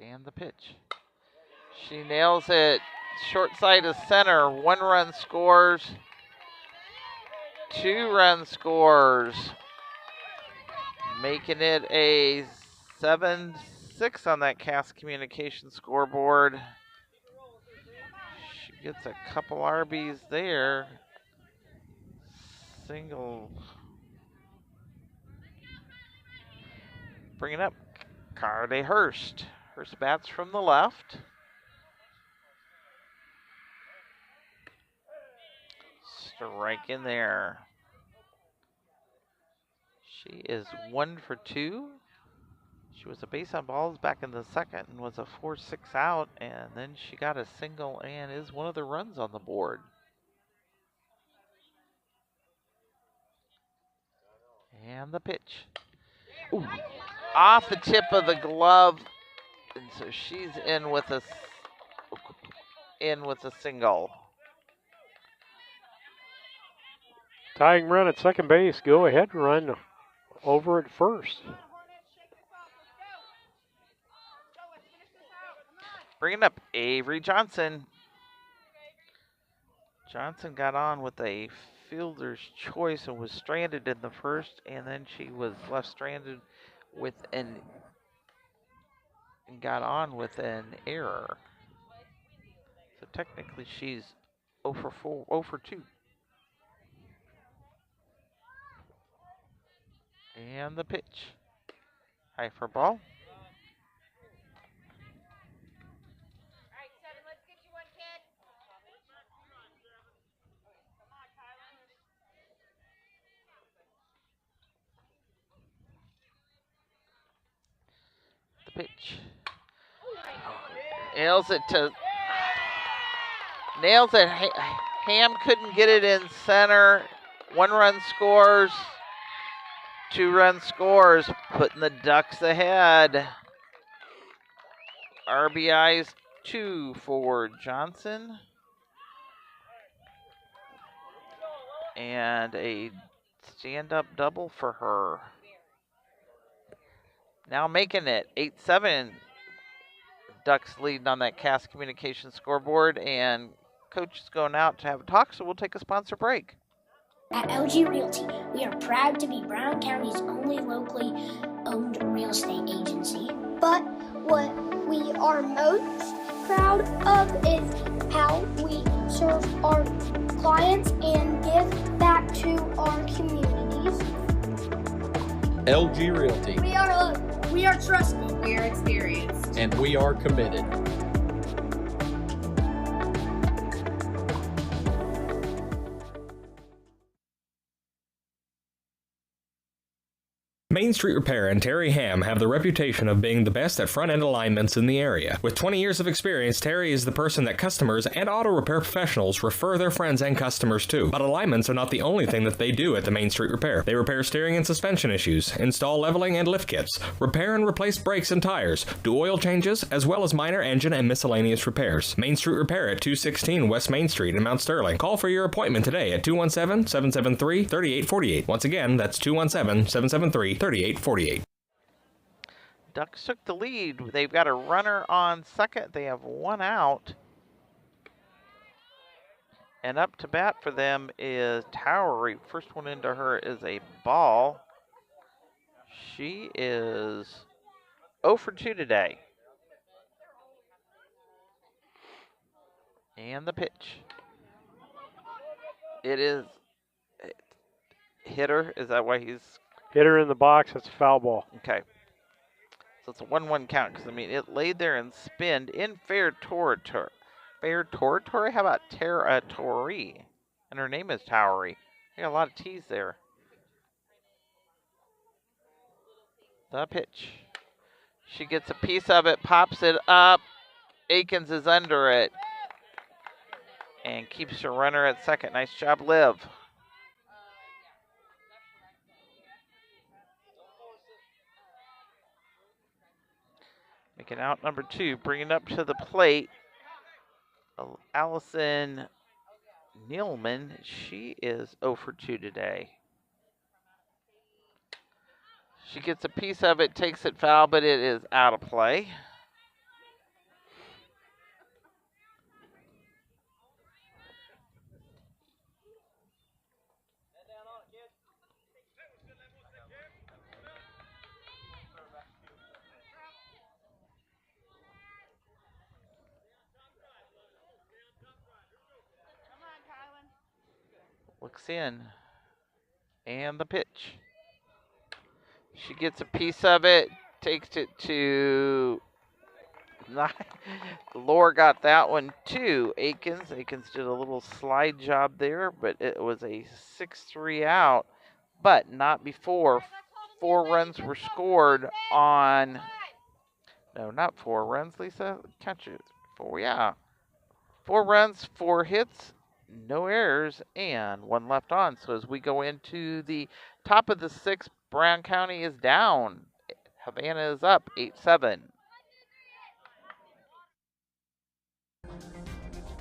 And the pitch. She nails it. Short side of center. 1 run scores. 2 run scores. Making it a 7-6 on that Cast Communication scoreboard. She gets a couple RBs there. Single. Bring it up. Carly Hurst. Hurst bats from the left. Strike in there. She is 1 for 2. She was a base on balls back in the second and was a 4-6 out, and then she got a single and is one of the runs on the board. And the pitch. Ooh, off the tip of the glove, and so she's in with a single. Tying run at second base. Go ahead run over at first. Bringing up Avery Johnson. Johnson got on with a fielder's choice and was stranded in the first, and then she was left stranded with and got on with an error. So technically she's 0 for 4, 0 for 2. And the pitch. High for ball. The pitch. Nails it. Ham couldn't get it in center. 1 run scores. 2 run scores, putting the Ducks ahead. RBIs 2 for Johnson. And a stand-up double for her. Now making it 8-7. Ducks leading on that Cass Communications scoreboard, and Coach is going out to have a talk, so we'll take a sponsor break. At LG Realty, we are proud to be Brown County's only locally owned real estate agency. But what we are most proud of is how we serve our clients and give back to our communities. LG Realty. We are trusted. We are experienced. And we are committed. Main Street Repair and Terry Ham have the reputation of being the best at front-end alignments in the area. With 20 years of experience, Terry is the person that customers and auto repair professionals refer their friends and customers to. But alignments are not the only thing that they do at the Main Street Repair. They repair steering and suspension issues, install leveling and lift kits, repair and replace brakes and tires, do oil changes, as well as minor engine and miscellaneous repairs. Main Street Repair at 216 West Main Street in Mount Sterling. Call for your appointment today at 217-773-3848. Once again, that's 217-773-3848. Ducks took the lead. They've got a runner on second. They have 1 out. And up to bat for them is Towery. First one into her is a ball. She is 0 for 2 today. And the pitch. It is hitter. Is that why he's... Hit her in the box. That's a foul ball. Okay. So it's a 1-1 count because, I mean, it laid there and spinned in fair territory. Fair territory? How about territory? And her name is Towery. I got a lot of T's there. The pitch. She gets a piece of it, pops it up. Akins is under it. And keeps her runner at second. Nice job, Liv. Making out number 2, bringing up to the plate, Allison Nealman. She is 0 for 2 today. She gets a piece of it, takes it foul, but it is out of play. Looks in. And the pitch. She gets a piece of it, takes it to... Laura got that one too. Akins did a little slide job there, but it was a 6-3 out. But not before 4 runs were scored on... No, not 4 runs, Lisa. Count it. 4, yeah. 4 runs, 4 hits. No errors, and 1 left on. So as we go into the top of the 6th, Brown County is down. Havana is up 8-7.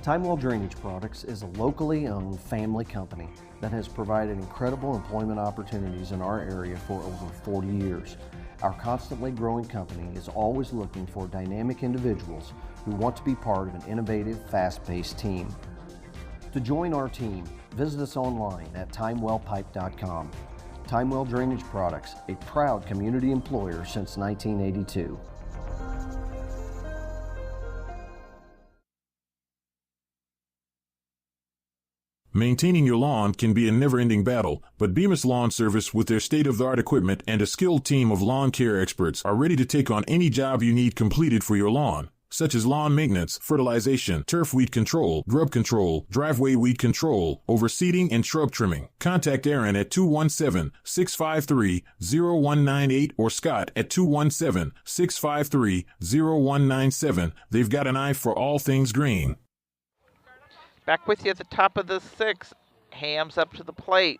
Timewell Drainage Products is a locally owned family company that has provided incredible employment opportunities in our area for over 40 years. Our constantly growing company is always looking for dynamic individuals who want to be part of an innovative, fast-paced team. To join our team, visit us online at timewellpipe.com. Timewell Drainage Products, a proud community employer since 1982. Maintaining your lawn can be a never-ending battle, but Bemis Lawn Service, with their state-of-the-art equipment and a skilled team of lawn care experts, are ready to take on any job you need completed for your lawn, such as lawn maintenance, fertilization, turf weed control, grub control, driveway weed control, overseeding, and shrub trimming. Contact Aaron at 217-653-0198 or Scott at 217-653-0197. They've got an eye for all things green. Back with you at the top of the sixth. Ham's up to the plate.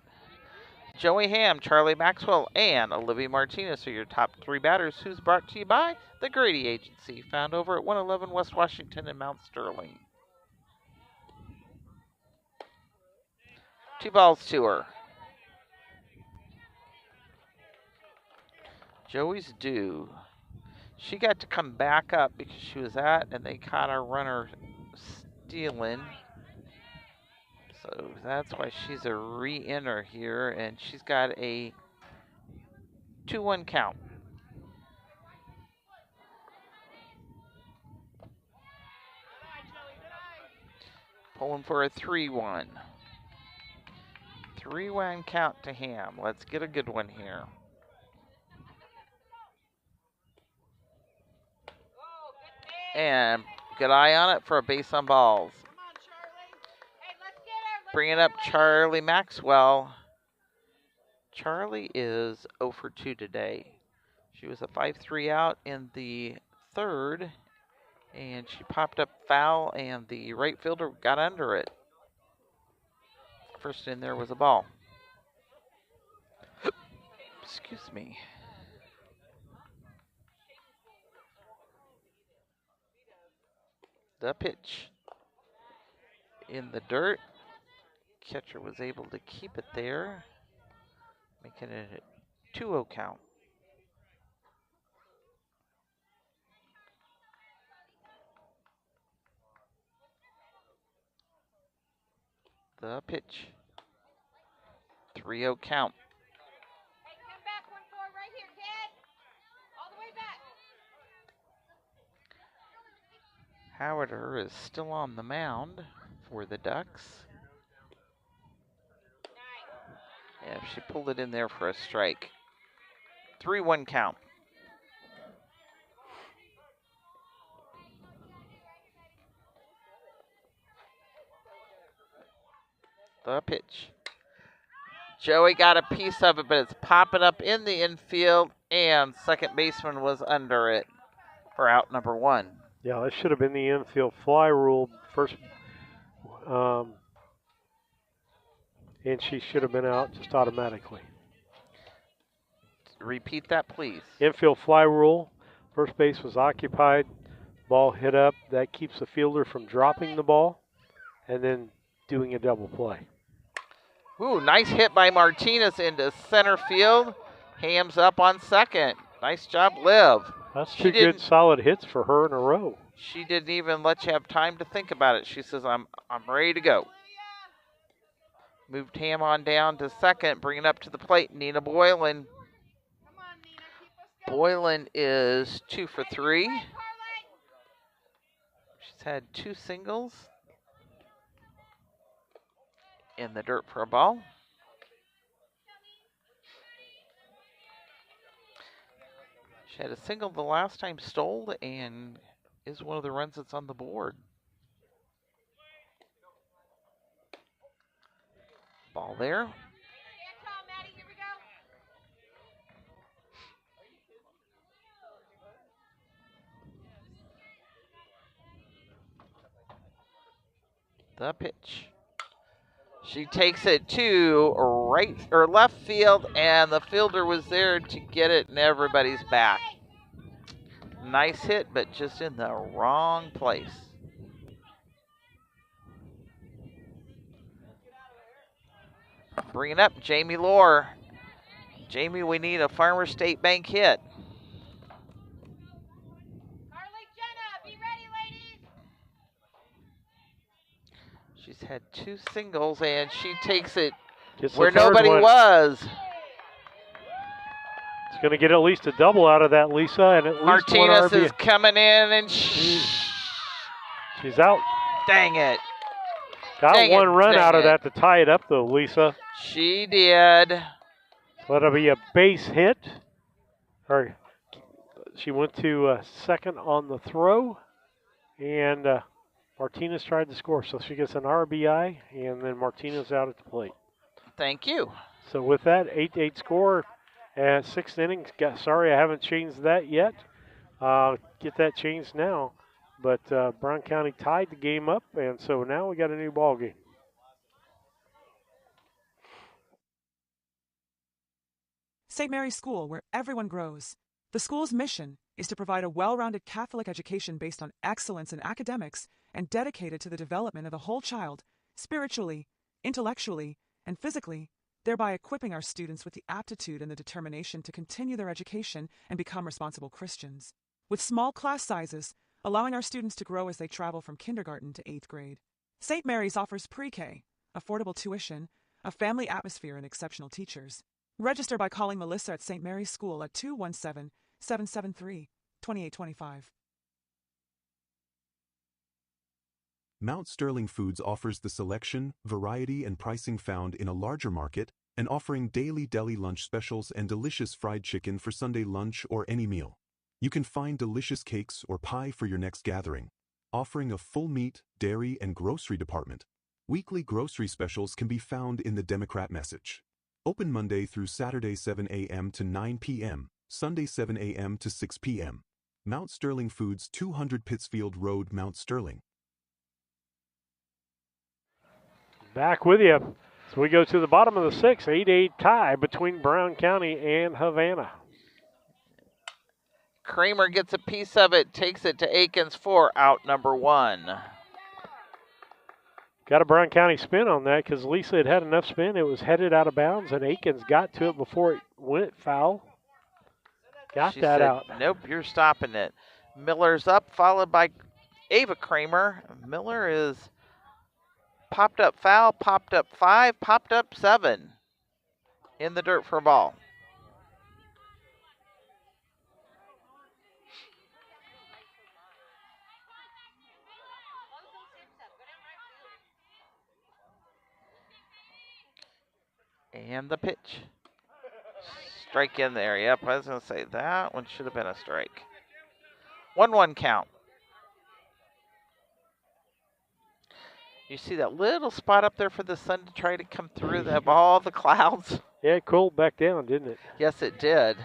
Joey Ham, Charlie Maxwell, and Olivia Martinez are your top three batters, who's brought to you by the Grady Agency, found over at 111 West Washington in Mount Sterling. 2 balls to her. Joey's due. She got to come back up because she was at, and they caught our runner stealing. So that's why she's a re-enter here, and she's got a 2-1 count. Pulling for a 3-1. 3-1 count to Ham. Let's get a good one here. And good eye on it for a base on balls. Bringing up Charlie Maxwell. Charlie is 0 for 2 today. She was a 5-3 out in the third, and she popped up foul, and the right fielder got under it. First in there was a ball. Excuse me. The pitch in the dirt. Catcher was able to keep it there, making it a 2-0 count. The pitch. 3-0 count. Hey, come back 1-4 right here, kid. All the way back. Howard is still on the mound for the Ducks. Yeah, she pulled it in there for a strike. 3-1 count. The pitch. Joey got a piece of it, but it's popping up in the infield, and second baseman was under it for out number 1. Yeah, that should have been the infield fly rule first. And she should have been out just automatically. Repeat that, please. Infield fly rule. First base was occupied. Ball hit up. That keeps the fielder from dropping the ball and then doing a double play. Ooh, nice hit by Martinez into center field. Ham's up on second. Nice job, Liv. That's 2 good solid hits for her in a row. She didn't even let you have time to think about it. She says, I'm ready to go. Moved Ham on down to second, bringing up to the plate, Nina Boylan. Boylan is 2 for 3. She's had 2 singles. In the dirt for a ball. She had a single the last time stole and is one of the runs that's on the board. Ball there. The pitch. She takes it to right or left field, and the fielder was there to get it, and everybody's back. Nice hit, but just in the wrong place. Bringing up Jamie Lohr. Jamie, we need a Farmer State Bank hit. She's Had 2 singles, and she takes it Gets the where third nobody one. was. It's going to get at least a double out of that, Lisa, and at least Martinez one RBI. is coming in, and She's out. Dang it. Got Dang one it, run dang out of it. that to tie it up, though, Lisa. She did. So that'll be a base hit. Or she went to second on the throw, and Martinez tried to score. So she gets an RBI, and then Martinez out at the plate. Thank you. So with that, 8-8 score at 6th inning. Sorry I haven't changed that yet. Get that changed now. But Brown County tied the game up, and so now we got a new ball game. St. Mary's School, where everyone grows. The school's mission is to provide a well-rounded Catholic education based on excellence in academics and dedicated to the development of the whole child, spiritually, intellectually, and physically, thereby equipping our students with the aptitude and the determination to continue their education and become responsible Christians. With small class sizes, allowing our students to grow as they travel from kindergarten to 8th grade. St. Mary's offers pre-K, affordable tuition, a family atmosphere, and exceptional teachers. Register by calling Melissa at St. Mary's School at 217-773-2825. Mount Sterling Foods offers the selection, variety, and pricing found in a larger market, and offering daily deli lunch specials and delicious fried chicken for Sunday lunch or any meal. You can find delicious cakes or pie for your next gathering, offering a full meat, dairy, and grocery department. Weekly grocery specials can be found in the Democrat Message. Open Monday through Saturday 7 a.m. to 9 p.m., Sunday 7 a.m. to 6 p.m. Mount Sterling Foods, 200 Pittsfield Road, Mount Sterling. Back with you. So we go to the bottom of the 6th, 8-8 tie between Brown County and Havana. Kramer gets a piece of it, takes it to Aikens for out number 1. Got a Brown County spin on that because Lisa had enough spin. It was headed out of bounds, and Aikens got to it before it went foul. Got She that said, out. Nope, you're stopping it. Miller's up, followed by Ava Kramer. Miller is popped up foul, popped up 5, popped up 7 in the dirt for a ball. And the pitch. Strike in there. Yep, I was going to say that one should have been a strike. 1-1 count. You see that little spot up there for the sun to try to come through of all the clouds? Yeah, it cooled back down, didn't it? Yes, it did.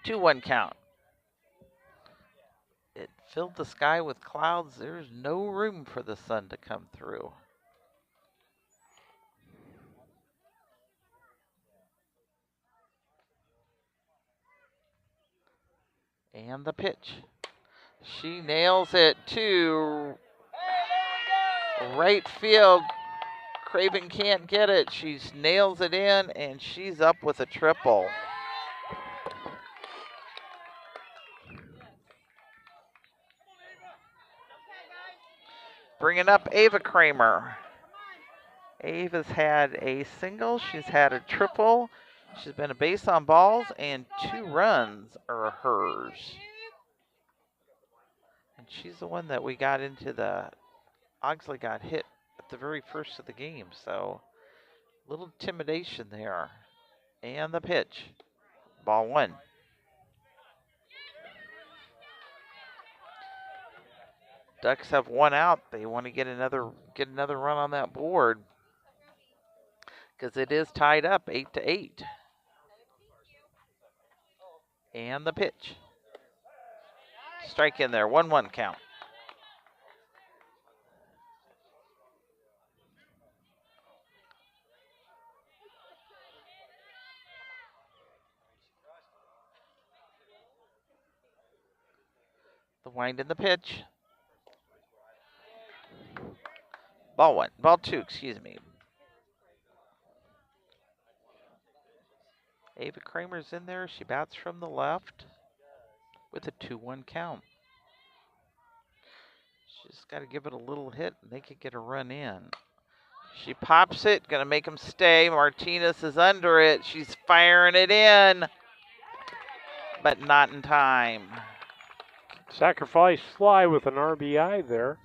2-1 count. It filled the sky with clouds. There's no room for the sun to come through. And the pitch. She nails it to right field. Craven can't get it. She nails it in, and she's up with a triple. Bringing up Ava Kramer. Ava's had a single. She's had a triple. She's been a base on balls, and 2 runs are hers. And she's the one that we got into the... Ogsley got hit at the very first of the game, so a little intimidation there. And the pitch. Ball 1. Ducks have 1 out. They want to get another run on that board because it is tied up 8-8. And the pitch. Strike in there. 1-1 count. The wind in the pitch. Ball 1. Ball 2, excuse me. Ava Kramer's in there. She bats from the left with a 2-1 count. Just got to give it a little hit, and they could get a run in. She pops it, going to make them stay. Martinez is under it. She's firing it in, but not in time. Sacrifice fly with an RBI there.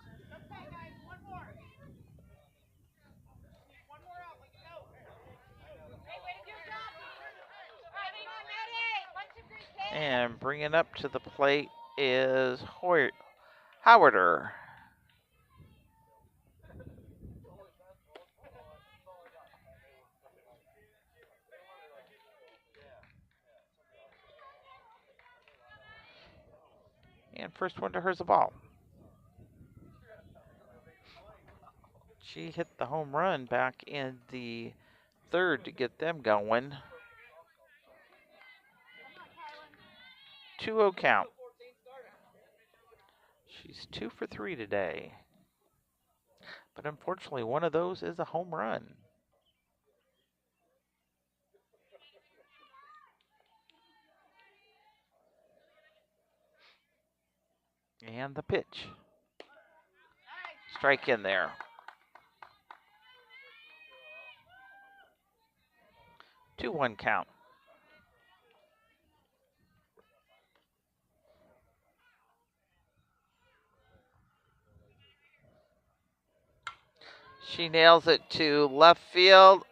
And bringing up to the plate is Howarder. And first one to her's a ball. She hit the home run back in the third to get them going. 2-0 count. She's 2 for 3 today. But unfortunately, one of those is a home run. And the pitch. Strike in there. 2-1 count. She nails it to left field,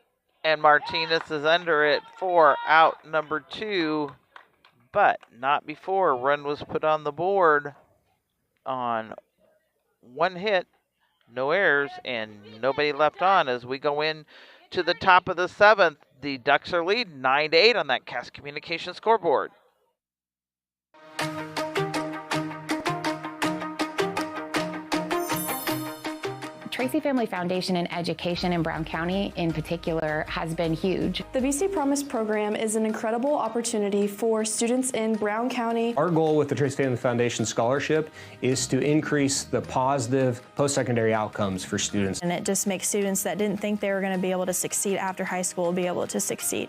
and Martinez is under it for out number 2, but not before a run was put on the board on one hit, no errors, and nobody left on as we go in to the top of the 7th. The Ducks are leading 9-8 on that Cass Communications scoreboard. Tracy Family Foundation and education in Brown County in particular has been huge. The BC Promise program is an incredible opportunity for students in Brown County. Our goal with the Tracy Family Foundation Scholarship is to increase the positive post-secondary outcomes for students. And it just makes students that didn't think they were going to be able to succeed after high school be able to succeed.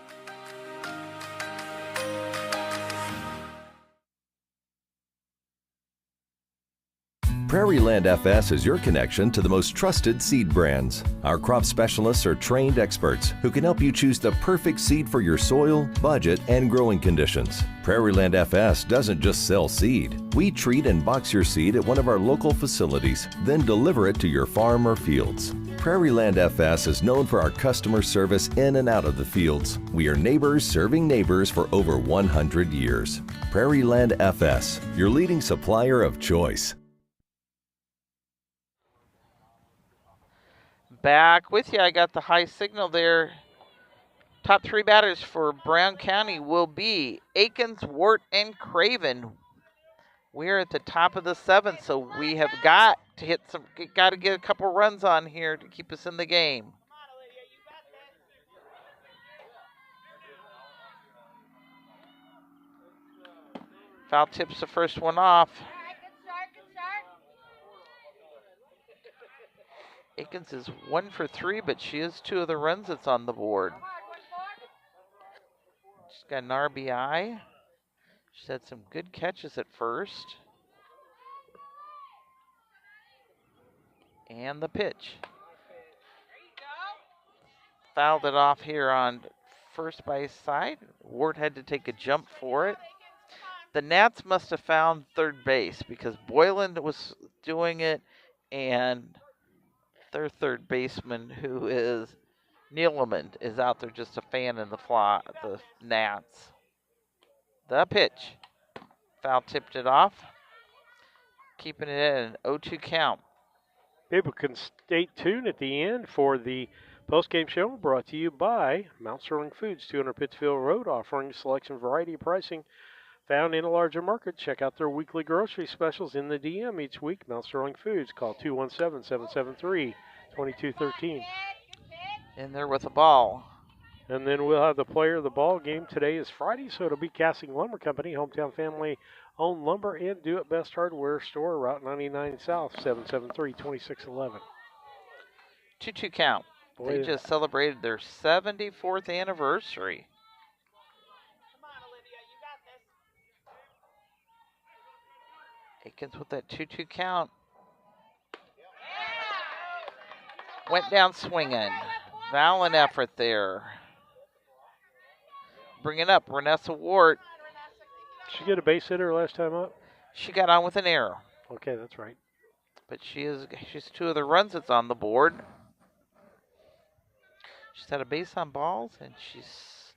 Prairie Land FS is your connection to the most trusted seed brands. Our crop specialists are trained experts who can help you choose the perfect seed for your soil, budget, and growing conditions. Prairie Land FS doesn't just sell seed. We treat and box your seed at one of our local facilities, then deliver it to your farm or fields. Prairie Land FS is known for our customer service in and out of the fields. We are neighbors serving neighbors for over 100 years. Prairie Land FS, your leading supplier of choice. Back with you. I got the high signal there. Top 3 batters for Brown County will be Aikens, Wart, and Craven. We're at the top of the 7th, so we have got to get a couple runs on here to keep us in the game. Foul tips the first one off. Aikens is 1 for 3, but she is 2 of the runs that's on the board. She's got an RBI. She's had some good catches at first. And the pitch. Fouled it off here on first base side. Ward had to take a jump for it. The Nats must have found third base because Boylan was doing it, and their third baseman, who is Neeleman, is out there just a fan in the Nats. The pitch. Foul tipped it off. Keeping it at an 0-2 count. People can stay tuned at the end for the post-game show brought to you by Mount Sterling Foods, 200 Pittsfield Road, offering selection, variety, pricing found in a larger market. Check out their weekly grocery specials in the DM each week. Mount Sterling Foods. Call 217-773-2213. In there with a ball. And then we'll have the player of the ball game. Today is Friday, so it'll be Casting Lumber Company, hometown family-owned lumber and do-it-best hardware store, Route 99 South, 773-2611. 2-2 count. Boy, they just celebrated their 74th anniversary. Aikens with that 2-2 count. Went down swinging. Valiant effort there. Bringing up Renessa Ward. Did she get a base hitter last time up? She got on with an error. Okay, that's right. But she's 2 of the runs that's on the board. She's had a base on balls, and she's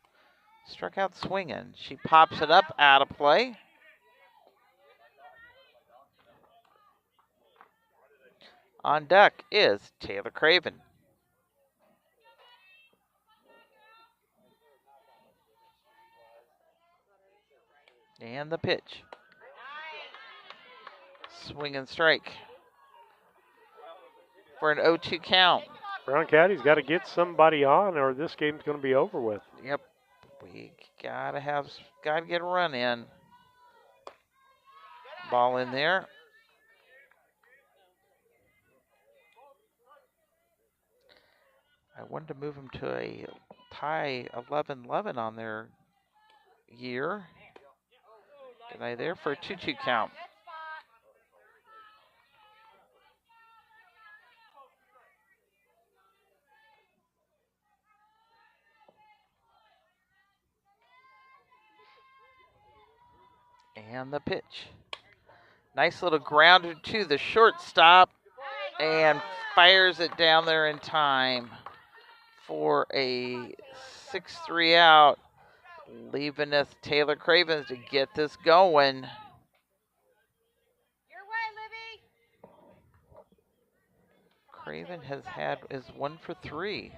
struck out swinging. She pops it up out of play. On deck is Taylor Craven. And the pitch. Swing and strike for an 0-2 count. Brown County's got to get somebody on, or this game's going to be over with. Yep, we gotta get a run in. Ball in there. I wanted to move them to a tie 11-11 on their year. Good eye there for a 2-2 count. And the pitch. Nice little grounder to the shortstop and fires it down there in time for a 6-3 out, leaving us Taylor Cravens to get this going. Your way, Libby. Craven is 1 for 3.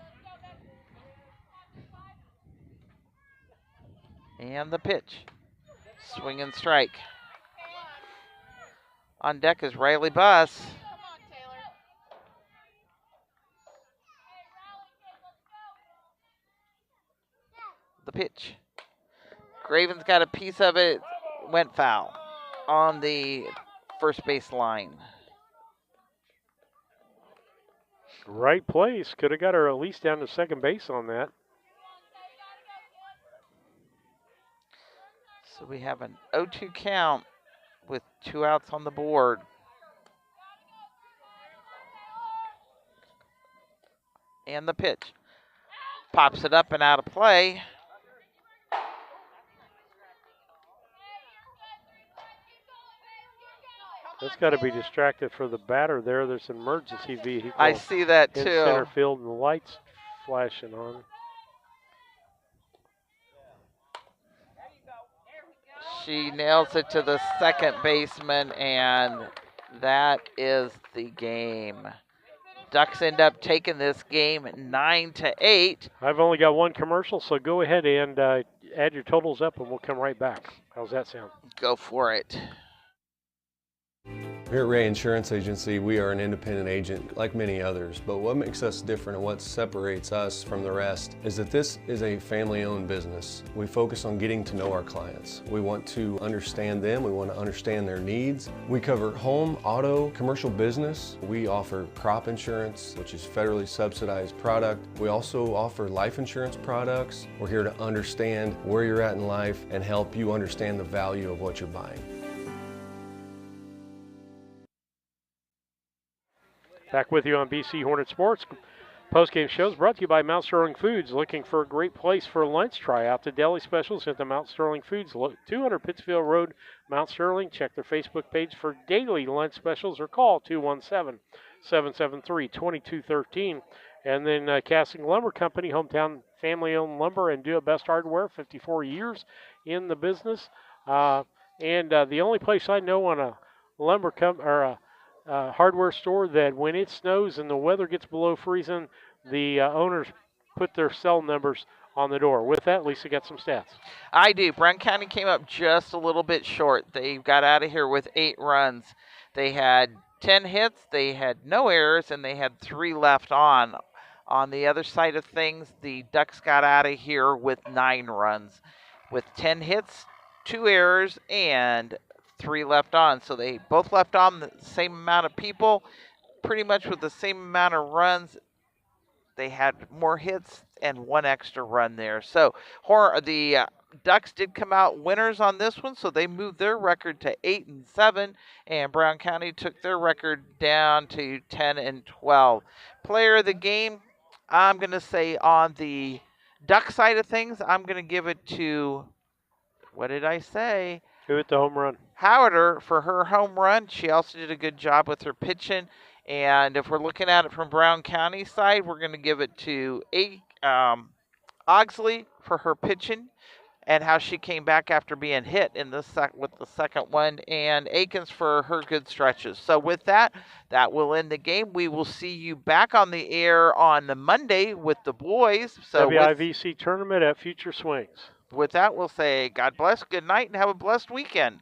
And the pitch. Swing and strike. On deck is Riley Buss. The pitch. Craven's got a piece of it. Went foul on the first base line. Right place. Could have got her at least down to second base on that. So we have an 0-2 count with 2 outs on the board. And the pitch. Pops it up and out of play. That's got to be distracted for the batter there. There's an emergency vehicle. I see that in too. Center field, and the lights flashing on. She nails it to the second baseman, and that is the game. Ducks end up taking this game 9-8. I've only got one commercial, so go ahead and add your totals up, and we'll come right back. How's that sound? Go for it. Here at Ray Insurance Agency, we are an independent agent like many others, but what makes us different and what separates us from the rest is that this is a family-owned business. We focus on getting to know our clients. We want to understand them, we want to understand their needs. We cover home, auto, commercial business. We offer crop insurance, which is federally subsidized product. We also offer life insurance products. We're here to understand where you're at in life and help you understand the value of what you're buying. Back with you on BC Hornet Sports. Postgame shows brought to you by Mount Sterling Foods. Looking for a great place for lunch? Try out the deli specials at the Mount Sterling Foods, 200 Pittsfield Road, Mount Sterling. Check their Facebook page for daily lunch specials or call 217-773-2213. And then Casting Lumber Company, hometown family-owned lumber and do-it-best hardware, 54 years in the business. And the only place I know on a lumber hardware store that when it snows and the weather gets below freezing, the owners put their cell numbers on the door. With that, Lisa got some stats. I do. Brown County came up just a little bit short. They got out of here with 8 runs. They had 10 hits, they had no errors, and they had 3 left on. On the other side of things, the Ducks got out of here with 9 runs, with 10 hits, 2 errors, and 3 left on. So they both left on the same amount of people, pretty much with the same amount of runs. They had more hits and 1 extra run there. So the Ducks did come out winners on this one, so they moved their record to 8-7, and Brown County took their record down to 10-12. Player of the game, I'm going to say on the Duck side of things, I'm going to give it to, what did I say? Who hit the home run? Howder for her home run. She also did a good job with her pitching. And if we're looking at it from Brown County side, we're going to give it to Oxley for her pitching and how she came back after being hit in the with the second one, and Akins for her good stretches. So with that, that will end the game. We will see you back on the air on the Monday with the boys. So WIVC tournament at Future Swings. With that, we'll say God bless, good night, and have a blessed weekend.